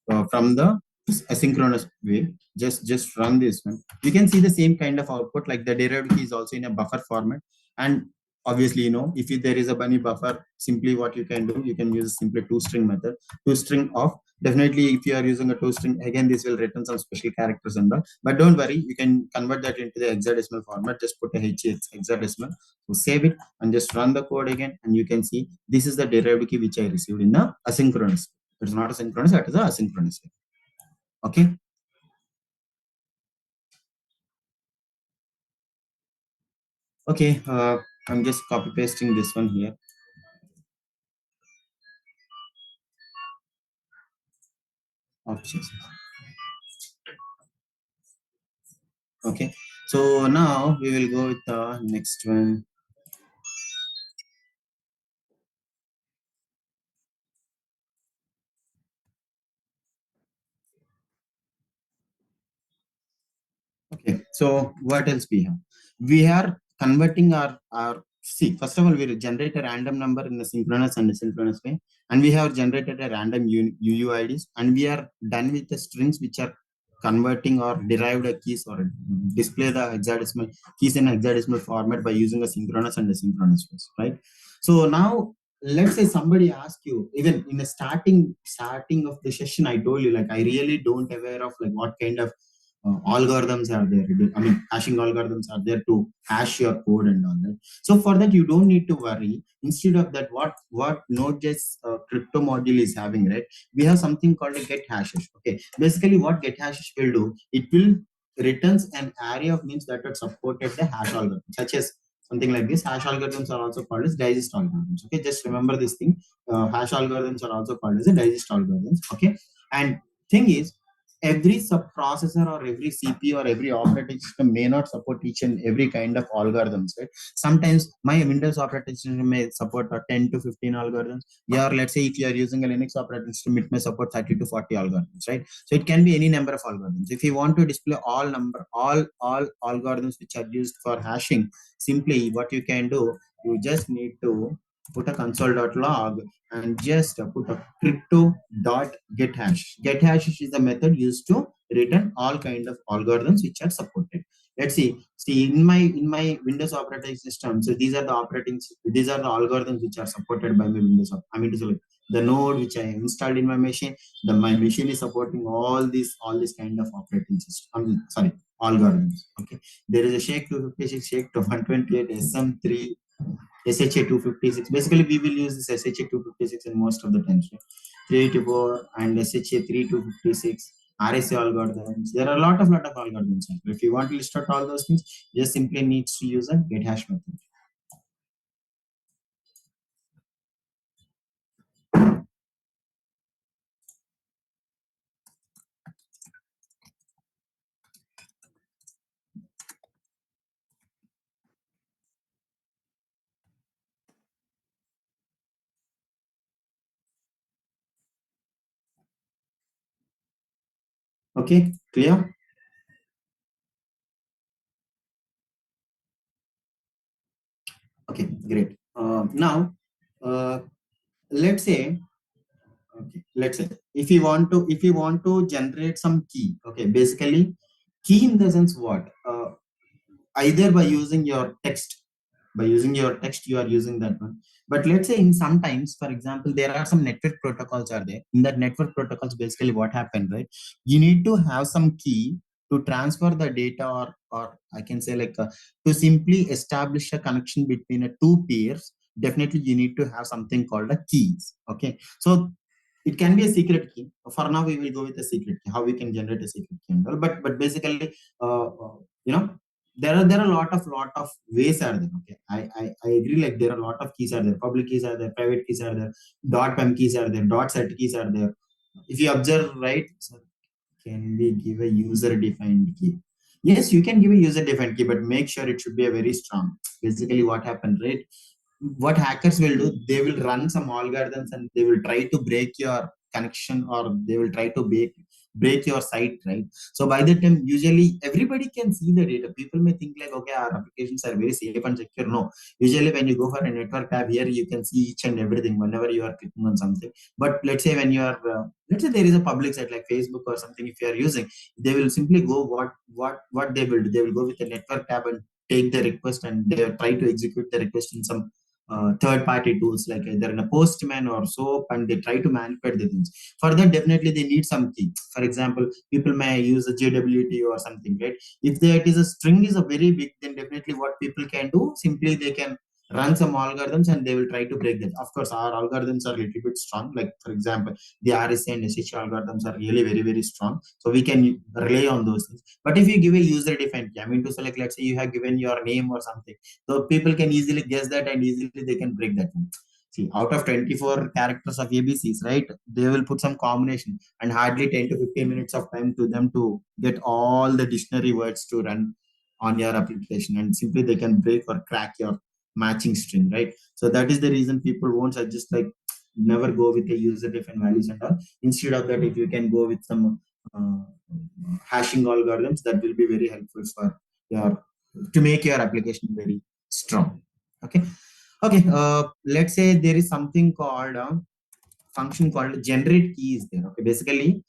from the asynchronous way. Just run this one. You can see the same kind of output, like the derived key is also in a buffer format. And obviously, if there is a bunny buffer, simply what you can do, you can use simply toString method, toString of. Definitely if you are using a toString, again this will return some special characters and all, but don't worry, you can convert that into the hexadecimal format. Just put a hexadecimal. So save it and just run the code again, and you can see this is the derived key which I received in the asynchronous. It's not a synchronous, it is a asynchronous. Okay. Okay. I'm just copy pasting this one here. Options. Okay. So now we will go with the next one. So what else we have? We are converting our see, first of all, we will generate a random number in a synchronous and asynchronous way, and we have generated a random UUIDs, and we are done with the strings which are converting or derived a keys or display the hexadecimal keys in hexadecimal format by using a synchronous and asynchronous ways, right? So now let's say somebody asks you, even in the starting of the session, I told you like I really don't aware of like what kind of algorithms are there. I mean, hashing algorithms are there to hash your code and all that. So for that, you don't need to worry. Instead of that, what Node.js crypto module is having, right? We have something called a get hashes. Okay, basically, what get hashes will do, it will returns an array of names that are supported the hash algorithm, such as something like this. Hash algorithms are also called as digest algorithms. Okay, just remember this thing. Hash algorithms are also called as a digest algorithms. Okay, and thing is, every subprocessor or every CPU or every operating system may not support each and every kind of algorithms, right? Sometimes my Windows operating system may support 10 to 15 algorithms. Yeah, or let's say if you are using a Linux operating system, it may support 30 to 40 algorithms, right? So it can be any number of algorithms. If you want to display all algorithms which are used for hashing, simply what you can do, you just need to put a console.log and just put a crypto dot get hash. Get hash is the method used to return all kind of algorithms which are supported. Let's see in my Windows operating system. So these are the algorithms which are supported by my Windows. I mean to say like the node which I installed in my machine. My machine is supporting all these kind of operating system. Sorry, algorithms. Okay, there is a Shake 256, Shake to 128, SM3, SHA 256. Basically, we will use this SHA 256 in most of the times. Right? 384 and SHA 3256, RSA algorithms. There are a lot of algorithms. If you want to list out all those things, just simply needs to use a get hash method. Okay, clear? Okay, great. Now, let's say, okay, let's say if you want to generate some key, okay, basically key in the sense what? Either by using your text you are using that one, but let's say in sometimes, for example, there are some network protocols are there. In that network protocols, basically what happened, right? You need to have some key to transfer the data, or I can say like to simply establish a connection between two peers. Definitely you need to have something called a keys. Okay, so it can be a secret key. For now, we will go with a secret key. How we can generate a secret key and all. But basically, you know, there are a lot of ways are there. Okay, I agree. Like there are a lot of keys are there. Public keys are there. Private keys are there. .pem keys are there. .set keys are there. If you observe, right, so can we give a user defined key? Yes, you can give a user defined key, but make sure it should be a very strong. Basically, what happened, right? What hackers will do, they will run some algorithms and they will try to break your connection, or they will try to break your site, right? So by the time, usually everybody can see the data. People may think like, okay, our applications are very safe and secure. No, usually when you go for a network tab here, you can see each and everything whenever you are clicking on something. But let's say when you are let's say there is a public site like Facebook or something, if you are using, they will simply go, what they will do, they will go with the network tab and take the request, and they will try to execute the request in some third party tools like either in a postman or soap, and they try to manipulate the things. For that, definitely they need some key. For example, people may use a JWT or something, right? If that is a string is a very big, then definitely what people can do, simply they can run some algorithms and they will try to break that. Of course, our algorithms are a little bit strong. Like for example, the RSA and SH algorithms are really very, very strong. So we can rely on those things. But if you give a user defined key, I mean to select, let's say you have given your name or something, so people can easily guess that and easily they can break that one. See, out of 24 characters of ABCs, right, they will put some combination and hardly 10 to 15 minutes of time to them to get all the dictionary words to run on your application, and simply they can break or crack your matching string, right? So that is the reason people won't suggest like never go with the user defined values and all. Instead of that, if you can go with some hashing algorithms, that will be very helpful for your to make your application very strong. Okay. Okay. Let's say there is something called function called generate key is there. Okay, basically,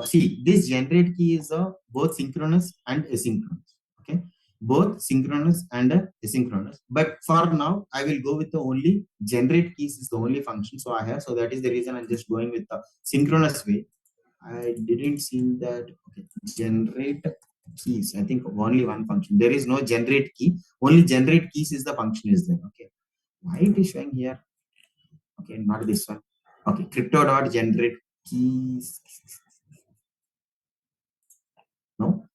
see, this generate key is both synchronous and asynchronous. Okay, both synchronous and asynchronous. But for now, I will go with the only generate keys is the only function. So I have, so that is the reason I'm just going with the synchronous way. I didn't see that. Okay, generate keys. I think only one function. There is no generate key. Only generate keys is the function is there. Okay, why it is showing here? Okay, not this one. Okay, crypto dot generate keys. No,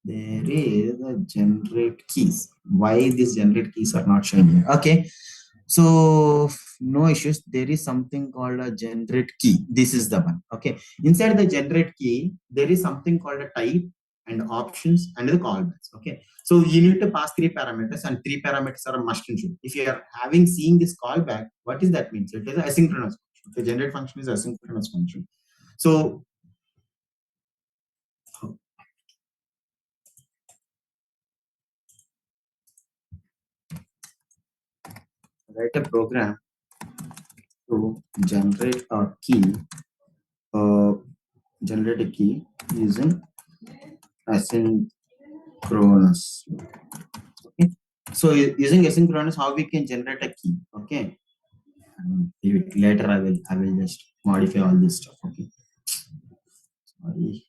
there is a generate keys. Why these generate keys are not showing here? Okay, so no issues. There is something called a generate key. This is the one. Okay, inside the generate key, there is something called a type and options and the callbacks. Okay, so you need to pass three parameters, and three parameters are a must and should. If you are having seeing this callback, what is that means? It is asynchronous function. The generate function is asynchronous function. So write a program to uh, generate a key using asynchronous. Okay. So using asynchronous, how we can generate a key? Okay. Leave it. Later, I will just modify all this stuff. Okay. Sorry.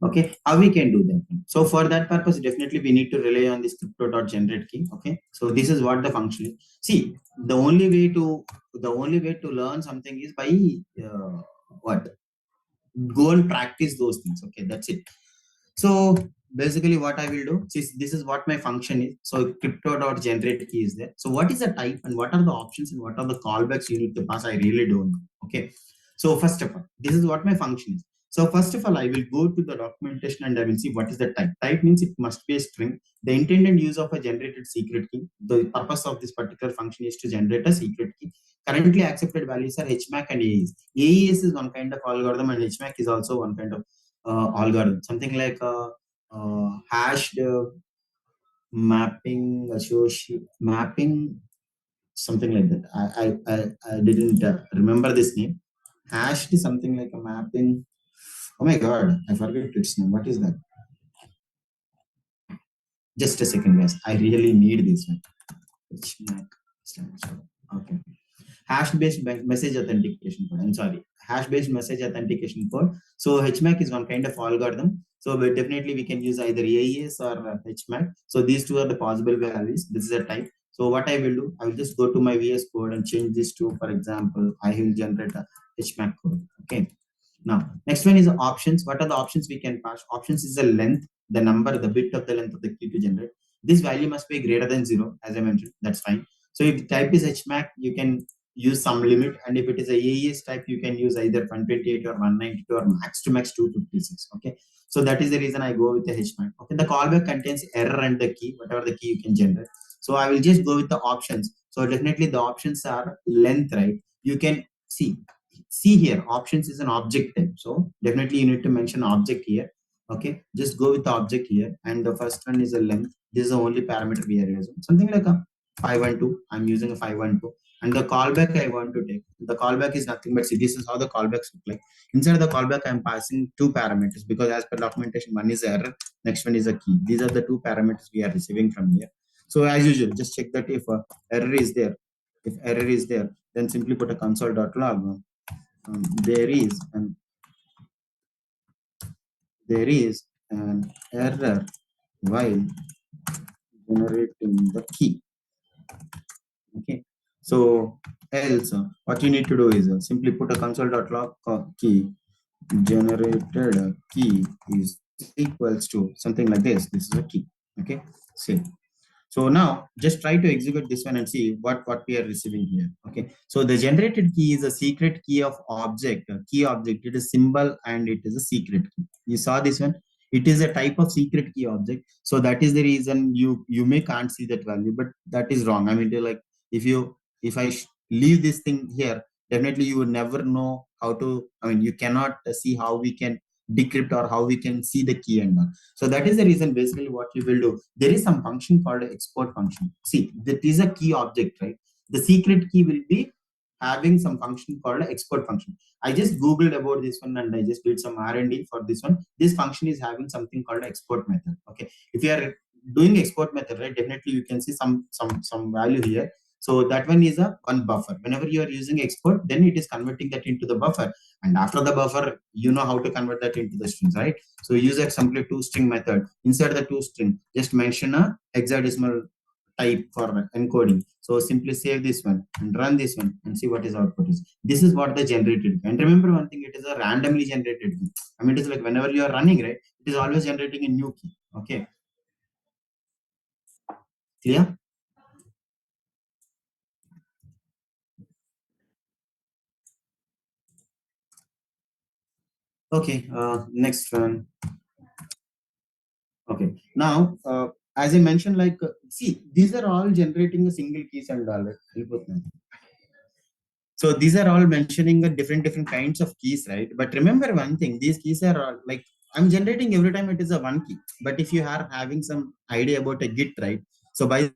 Okay, how we can do that? So for that purpose, definitely we need to rely on this crypto.generate key. Okay, so this is what the function is. See, the only way to learn something is by what, go and practice those things. Okay, that's it. So basically what I will do, since this is what my function is, so crypto.generate key is there. So what is the type and what are the options and what are the callbacks you need to pass? I really don't know. Okay. So first of all, this is what my function is. So first of all, I will go to the documentation and I will see what is the type. Type means it must be a string. The intended use of a generated secret key. The purpose of this particular function is to generate a secret key. Currently accepted values are HMAC and AES. AES is one kind of algorithm and HMAC is also one kind of algorithm, something like hashed mapping, associate mapping, something like that. I didn't remember this name. Hashed is something like a mapping. Oh my god, I forget its name. What is that? Just a second, guys. I really need this one. HMAC stands for. Okay. Hash-based message authentication code. I'm sorry, hash-based message authentication code. So HMAC is one kind of algorithm. So definitely we can use either AES or HMAC. So these two are the possible values. This is a type. So what I will do, I will just go to my VS code and change this to, for example, I will generate a HMAC code. Okay. Now, next one is options. What are the options we can pass? Options is the length, the number, the bit of the length of the key to generate. This value must be greater than zero, as I mentioned. That's fine. So if type is HMAC, you can use some limit, and if it is a AES type, you can use either 128 or 192 or max to max 256. Okay, so that is the reason I go with the HMAC. Okay, the callback contains error and the key, whatever the key you can generate. So I will just go with the options. So definitely the options are length, right? You can see here, options is an object type, so definitely you need to mention object here. Okay, just go with the object here, and the first one is a length. This is the only parameter we are using, something like a 512. I'm using a 512. And the callback I want to take, the callback is nothing but, see, this is how the callbacks look like. Inside the callback, I'm passing two parameters because as per documentation, one is error, next one is a key. These are the two parameters we are receiving from here. So as usual, just check that if error is there. If error is there, then simply put a console.log. There is an error while generating the key. Okay, so else what you need to do is simply put a console.log key generated key is equals to something like this. This is a key. Okay, save. So now just try to execute this one and see what we are receiving here. Okay. So the generated key is a secret key of object, a key object. It is symbol and it is a secret key. You saw this one. It is a type of secret key object. So that is the reason you may can't see that value, but that is wrong. I mean, like if I leave this thing here, definitely you would never know how to, I mean, you cannot see how we can decrypt or how we can see the key and all. So that is the reason basically what you will do. There is some function called export function. See, that is a key object, right? The secret key will be having some function called export function. I just googled about this one and I just did some R&D for this one. This function is having something called export method. Okay, if you are doing export method, right, definitely you can see some value here. So that one is a one buffer. Whenever you are using export, then it is converting that into the buffer. And after the buffer, you know how to convert that into the strings, right? So use a simply two string method. Inside the two string, just mention a hexadecimal type for encoding. So simply save this one and run this one and see what is output is. This is what the generated. And remember one thing, it is a randomly generated key. I mean, it is like whenever you are running, right, it is always generating a new key. Okay, clear? Okay, next one. Okay, now as I mentioned, like see, these are all generating a single keys and all. Right? So these are all mentioning the different kinds of keys, right? But remember one thing: these keys are all like I'm generating every time it is a one key. But if you are having some idea about a Git, right? So by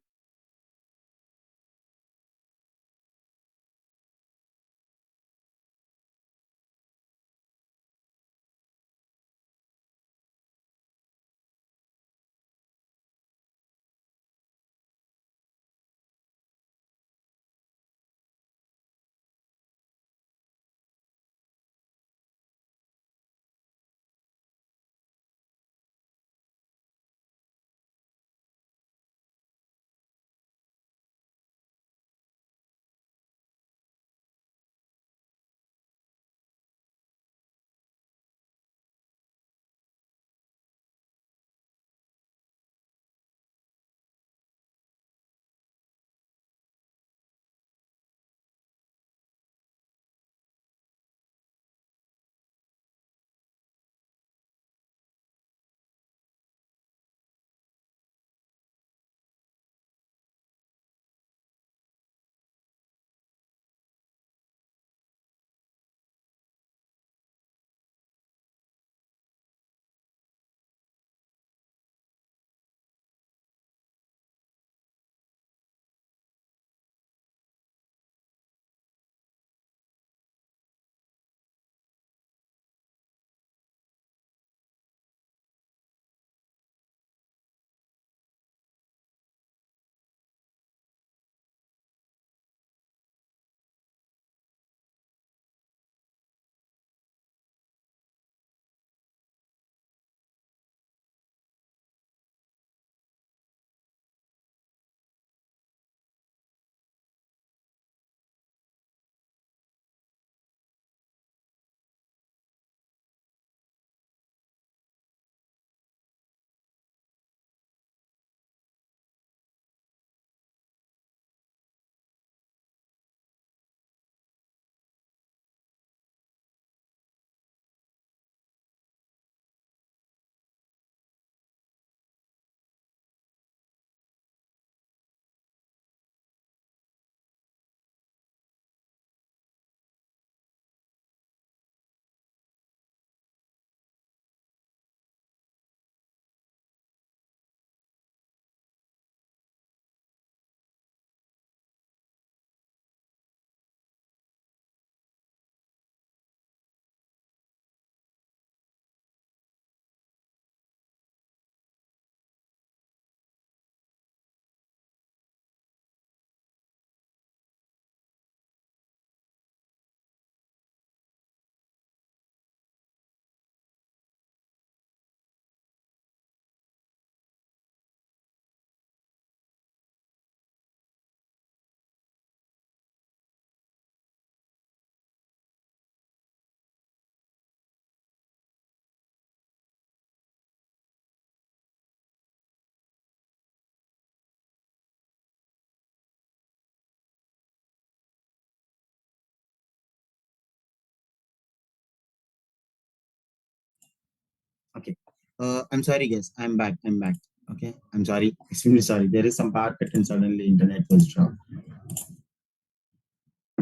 okay, I'm sorry, guys. I'm back. I'm back. Okay, I'm sorry. Extremely sorry. There is some power cut and suddenly internet was dropped.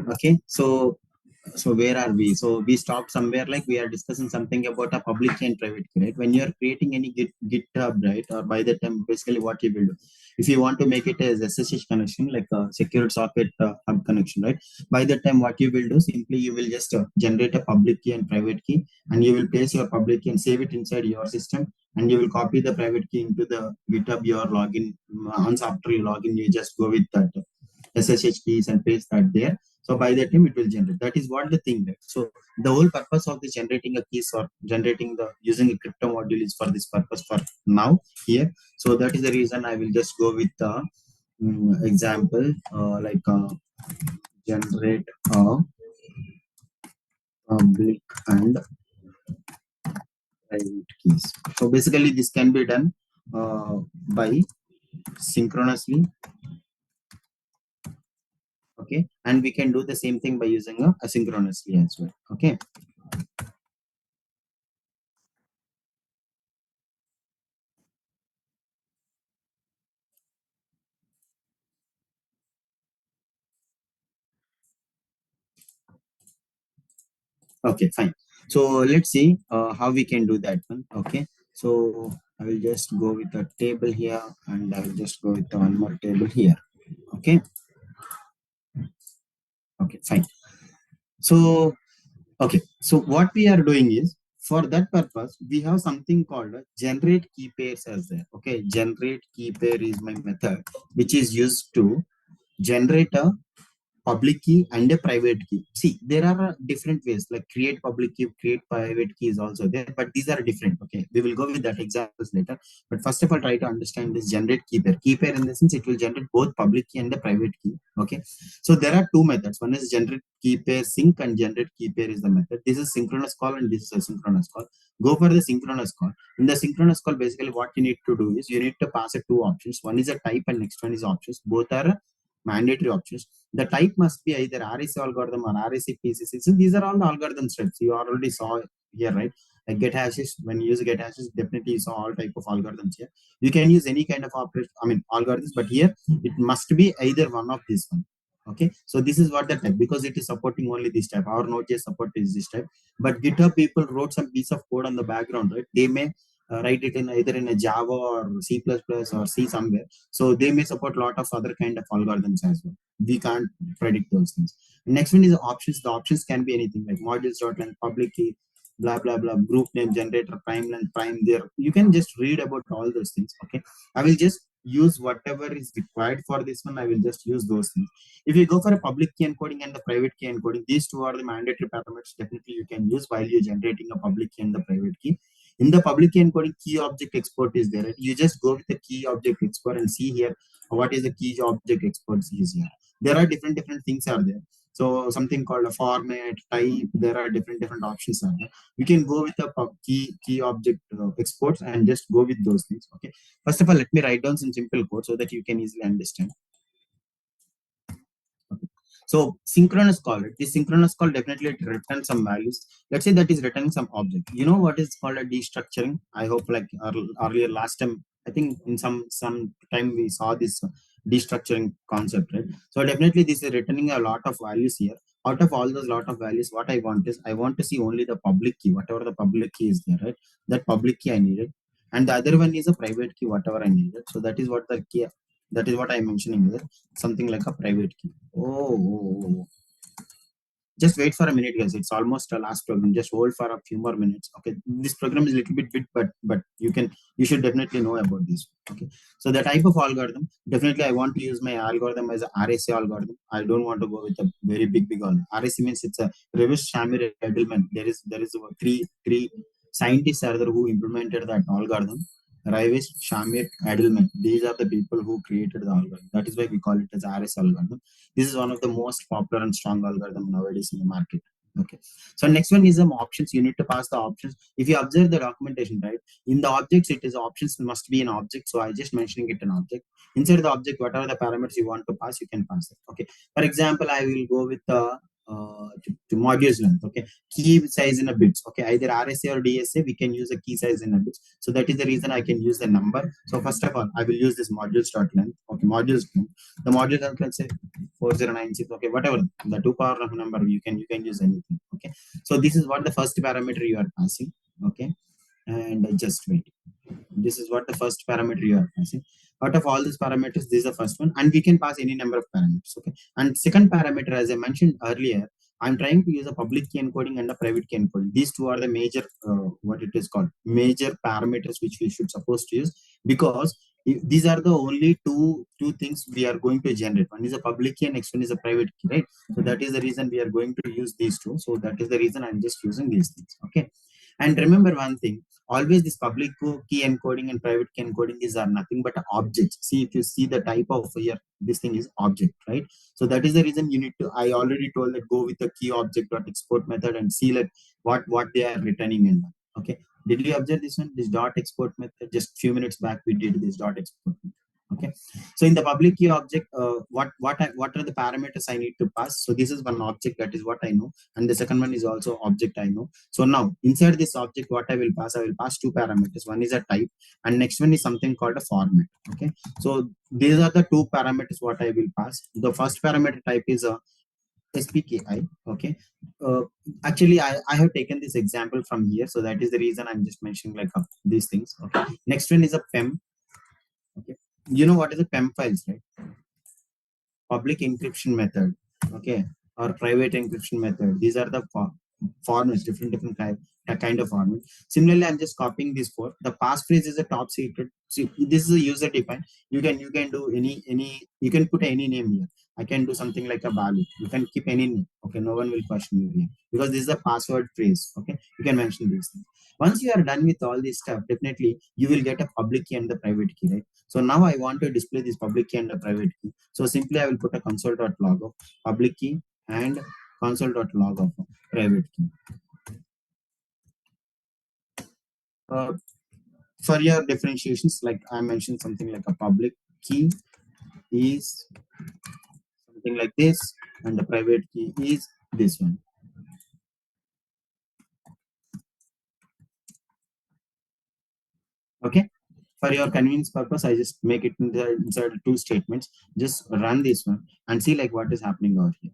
Okay, so So where are we? So we stopped somewhere, like we are discussing something about a public key and private key, right? When you are creating any GitHub, right? Or by the time, basically what you will do, if you want to make it as SSH connection, like a secure socket hub connection, right? By the time, what you will do, simply you will just generate a public key and private key, and you will place your public key and save it inside your system, and you will copy the private key into the GitHub your login. Once after you log in, you just go with that SSH keys and paste that there. So by the time it will generate. That is what the thing, right? So the whole purpose of the generating a keys or generating the using a crypto module is for this purpose for now here. So that is the reason I will just go with the example like generate a public and private keys. So basically this can be done by synchronously, okay, and we can do the same thing by using a asynchronously as well, okay. Okay, fine. So let's see how we can do that one. Okay. So I will just go with the table here, and I will just go with the one more table here. Okay. Okay, fine. So, okay. So what we are doing is, for that purpose, we have something called a generate key pairs as there. Okay. Generate key pair is my method, which is used to generate a public key and a private key. See, there are different ways, like create public key, create private key is also there, but these are different. Okay, we will go with that examples later. But first of all, try to understand this generate key pair. Key pair in the sense it will generate both public key and the private key. Okay, so there are two methods. One is generate key pair sync, and generate key pair is the method. This is synchronous call and this is asynchronous call. Go for the synchronous call. In the synchronous call, basically what you need to do is you need to pass it two options. One is a type and next one is options. Both are mandatory options. The type must be either RAC algorithm or RAC PCC. So these are all the algorithm steps you already saw here, right? Like get hashes, when you use get hashes, definitely you saw all type of algorithms here. You can use any kind of operation, I mean algorithms, but here it must be either one of these one. Okay, so this is what the type, because it is supporting only this type. Our Node.js support is this type, but GitHub people wrote some piece of code on the background, right? They may write it in either in a Java or C++ or C somewhere. So they may support a lot of other kind of algorithms as well. We can't predict those things. Next one is the options. The options can be anything like modules.length, public key, blah blah blah, group name generator, prime length, prime there. You can just read about all those things. Okay, I will just use whatever is required for this one. I will just use those things. If you go for a public key encoding and the private key encoding, these two are the mandatory parameters. Definitely you can use while you're generating a public key and the private key. In the public key encoding, key object export is there. Right? You just go with the key object export and see here what is the key object export is here. There are different things are there. So something called a format type. There are different options are there. You can go with the key object exports and just go with those things. Okay. First of all, let me write down some simple code so that you can easily understand. Okay. So synchronous call, right? This synchronous call definitely returns some values. Let's say that is returning some object. You know what is called a destructuring? I hope like earlier last time, I think in some time we saw this destructuring concept, right? So definitely this is returning a lot of values here. Out of all those lot of values, what I want is I want to see only the public key, whatever the public key is there, right? That public key I needed. And the other one is a private key, whatever I needed. So that is what the key, that is what I'm mentioning here, something like a private key. Oh. Just wait for a minute, guys. It's almost a last program. Just hold for a few more minutes. Okay. This program is a little bit, but you should definitely know about this. Okay. So the type of algorithm, definitely I want to use my algorithm as a RSA algorithm. I don't want to go with a very big algorithm. RSA means it's a reverse Shamir Edelman. There is three scientists are there who implemented that algorithm. Ravish, Shamir, Edelman. These are the people who created the algorithm. That is why we call it as RSA algorithm. This is one of the most popular and strong algorithm nowadays in the market. Okay. So next one is some options. You need to pass the options. If you observe the documentation, right? In the objects, it is options must be an object. So I just mentioning it an object. Inside the object, whatever the parameters you want to pass, you can pass it. Okay. For example, I will go with the to modules length. Okay, key size in a bits. Okay, either RSA or DSA, we can use a key size in a bits. So that is the reason I can use the number. So first of all, I will use this modules dot length. Okay, modules length. The module length, let's say 4096. Okay, whatever the two power of number, you can use anything. Okay, so this is what the first parameter you are passing. Okay, and just wait. This is what the first parameter you are passing. Out of all these parameters, this is the first one, and we can pass any number of parameters. Okay. And second parameter, as I mentioned earlier, I'm trying to use a public key encoding and a private key encoding. These two are the major, what it is called, major parameters which we should supposed to use, because these are the only two things we are going to generate. One is a public key and next one is a private key, right? So that is the reason we are going to use these two. So that is the reason I'm just using these things. Okay. And remember one thing, always this public key encoding and private key encoding is are nothing but objects. See, if you see the type of here, this thing is object, right? So that is the reason you need to, I already told that go with the key object dot export method and see like what they are returning in that. Okay, did you observe this one, this dot export method? Just few minutes back we did this dot export method. Okay, so in the public key object, what are the parameters I need to pass? So this is one object, that is what I know, and the second one is also object I know. So now inside this object, what I will pass, I will pass two parameters. One is a type, and next one is something called a format. Okay, so these are the two parameters what I will pass. The first parameter type is a SPKI. Okay, uh, actually I have taken this example from here, so that is the reason I'm just mentioning like these things. Okay, next one is a PEM. Okay, you know what is a PEM files, right? Public encryption method, okay, or private encryption method. These are the formats, different kind of format. Similarly, I'm just copying this for the passphrase is a top secret. See, this is a user defined. You can do any, you can put any name here. I can do something like a value. You can keep any name. Okay, no one will question you here because this is a password phrase. Okay, you can mention these things. Once you are done with all this stuff, definitely you will get a public key and the private key, right? So now I want to display this public key and the private key. So simply I will put a console.log of public key and console.log of private key. Uh, for your differentiations, like I mentioned something like a public key is something like this, and the private key is this one. Okay. For your convenience purpose, I just make it inside two statements. Just run this one and see like what is happening over here.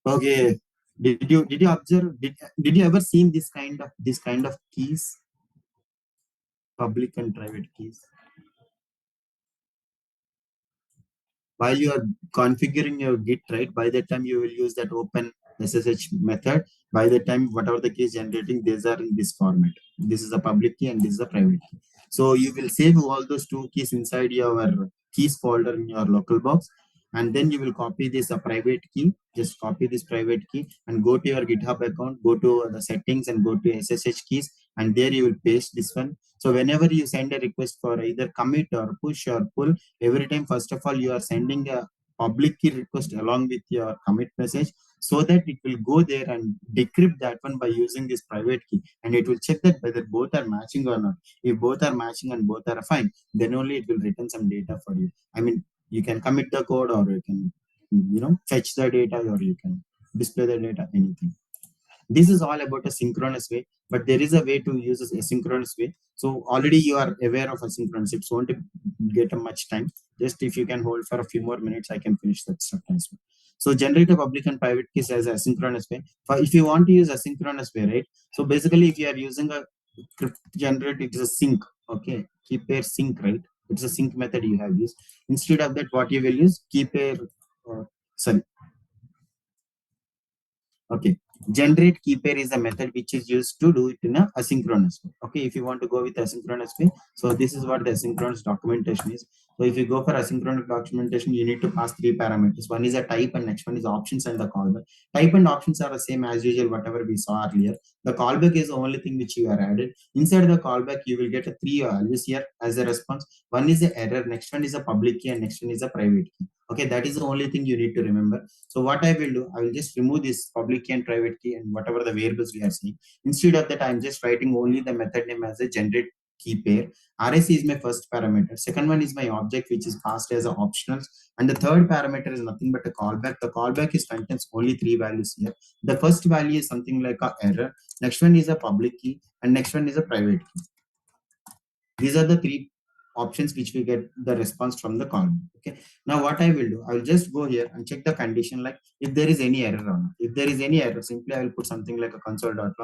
Okay. Did you observe? Did you ever seen this kind of keys, public and private keys? While you are configuring your Git, right, by the time you will use that open SSH method, by the time whatever the key is generating, these are in this format. This is a public key and this is a private key. So you will save all those two keys inside your keys folder in your local box. And then you will copy this a private key. Just copy this private key and go to your GitHub account, go to the settings and go to SSH keys. And there you will paste this one. So whenever you send a request for either commit or push or pull, every time first of all you are sending a public key request along with your commit message, so that it will go there and decrypt that one by using this private key, and it will check that whether both are matching or not. If both are matching and both are fine, then only it will return some data for you. I mean, you can commit the code, or you can fetch the data, or you can display the data, anything. This is all about a synchronous way, but there is a way to use a synchronous way. So already you are aware of asynchronous. It won't get a much time. Just if you can hold for a few more minutes, I can finish that stuff as well. So generate a public and private keys as asynchronous way. If you want to use asynchronous way, right? So basically, if you are using a crypt generate, it is a sync. Okay, keep pair sync, right? It's a sync method you have used. Instead of that, what you will use keep pair. Sorry, okay. Generate key pair is a method which is used to do it in a asynchronous way. Okay, if you want to go with asynchronous way, so this is what the asynchronous documentation is. So if you go for asynchronous documentation, you need to pass three parameters. One is a type, and next one is options and the callback. Type and options are the same as usual, whatever we saw earlier. The callback is the only thing which you are added. Inside the callback, you will get a three values here as a response. One is the error, next one is a public key, and next one is a private key. Okay, that is the only thing you need to remember. So what I will do, I will just remove this public key and private key and whatever the variables we are seeing. Instead of that, I'm just writing only the method name as a generate key pair. RAC is my first parameter. Second one is my object, which is passed as an optional. And the third parameter is nothing but a callback. The callback is contains only three values here. The first value is something like a error. Next one is a public key, and next one is a private key. These are the three options which we get the response from the call. Okay. Now what I will do, I will just go here and check the condition, like if there is any error or not. If there is any error, simply I will put something like a console.log.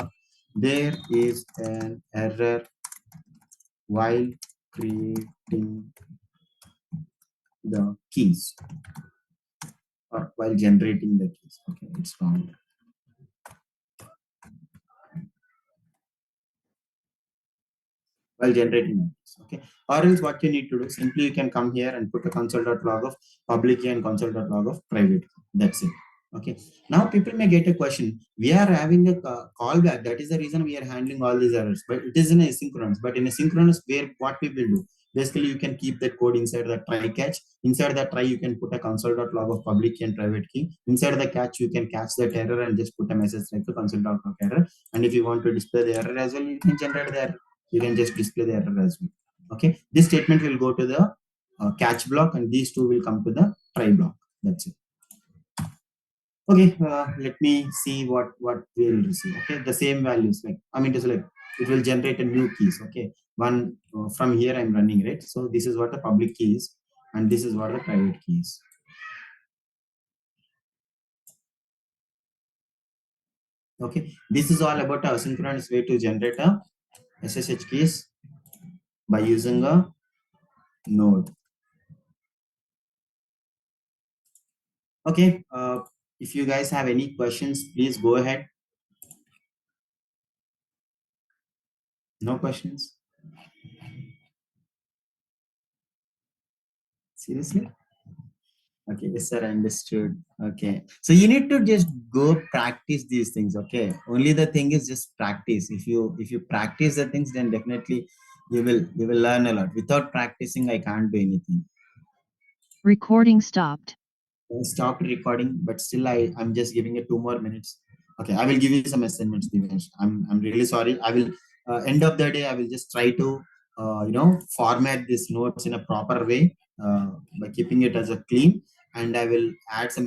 There is an error while creating the keys or while generating the keys. Okay, it's wrong. While generating keys. Okay. Or else what you need to do, simply you can come here and put a console.log of public key and console.log of private key. That's it. Okay. Now people may get a question. We are having a callback. That is the reason we are handling all these errors. But it is in asynchronous. But in asynchronous, where what we will do? Basically, you can keep that code inside the try catch. Inside that try, you can put a console.log of public key and private key. Inside the catch, you can catch that error and just put a message like the console.log error. And if you want to display the error as well, you can generate the error. You can just display the error as well. Okay. This statement will go to the catch block, and these two will come to the try block. That's it. Okay, let me see what we will receive. Okay, the same values, like I mean to say, like it will generate a new keys. Okay, one from here I'm running, right? So this is what the public key is, and this is what the private key is. Okay, this is all about a asynchronous way to generate a SSH keys by using a node. Okay, if you guys have any questions, please go ahead. No questions? Seriously? Okay, yes, sir, I understood. Okay. So you need to just go practice these things. Okay. Only the thing is just practice. If you practice the things, then definitely you will learn a lot. Without practicing, I can't do anything. Recording stopped. I stopped recording, but still I'm just giving it 2 more minutes. Okay, I will give you some assignments, Divesh. I'm really sorry. I will end of the day, I will just try to format these notes in a proper way by keeping it as a clean, and I will add some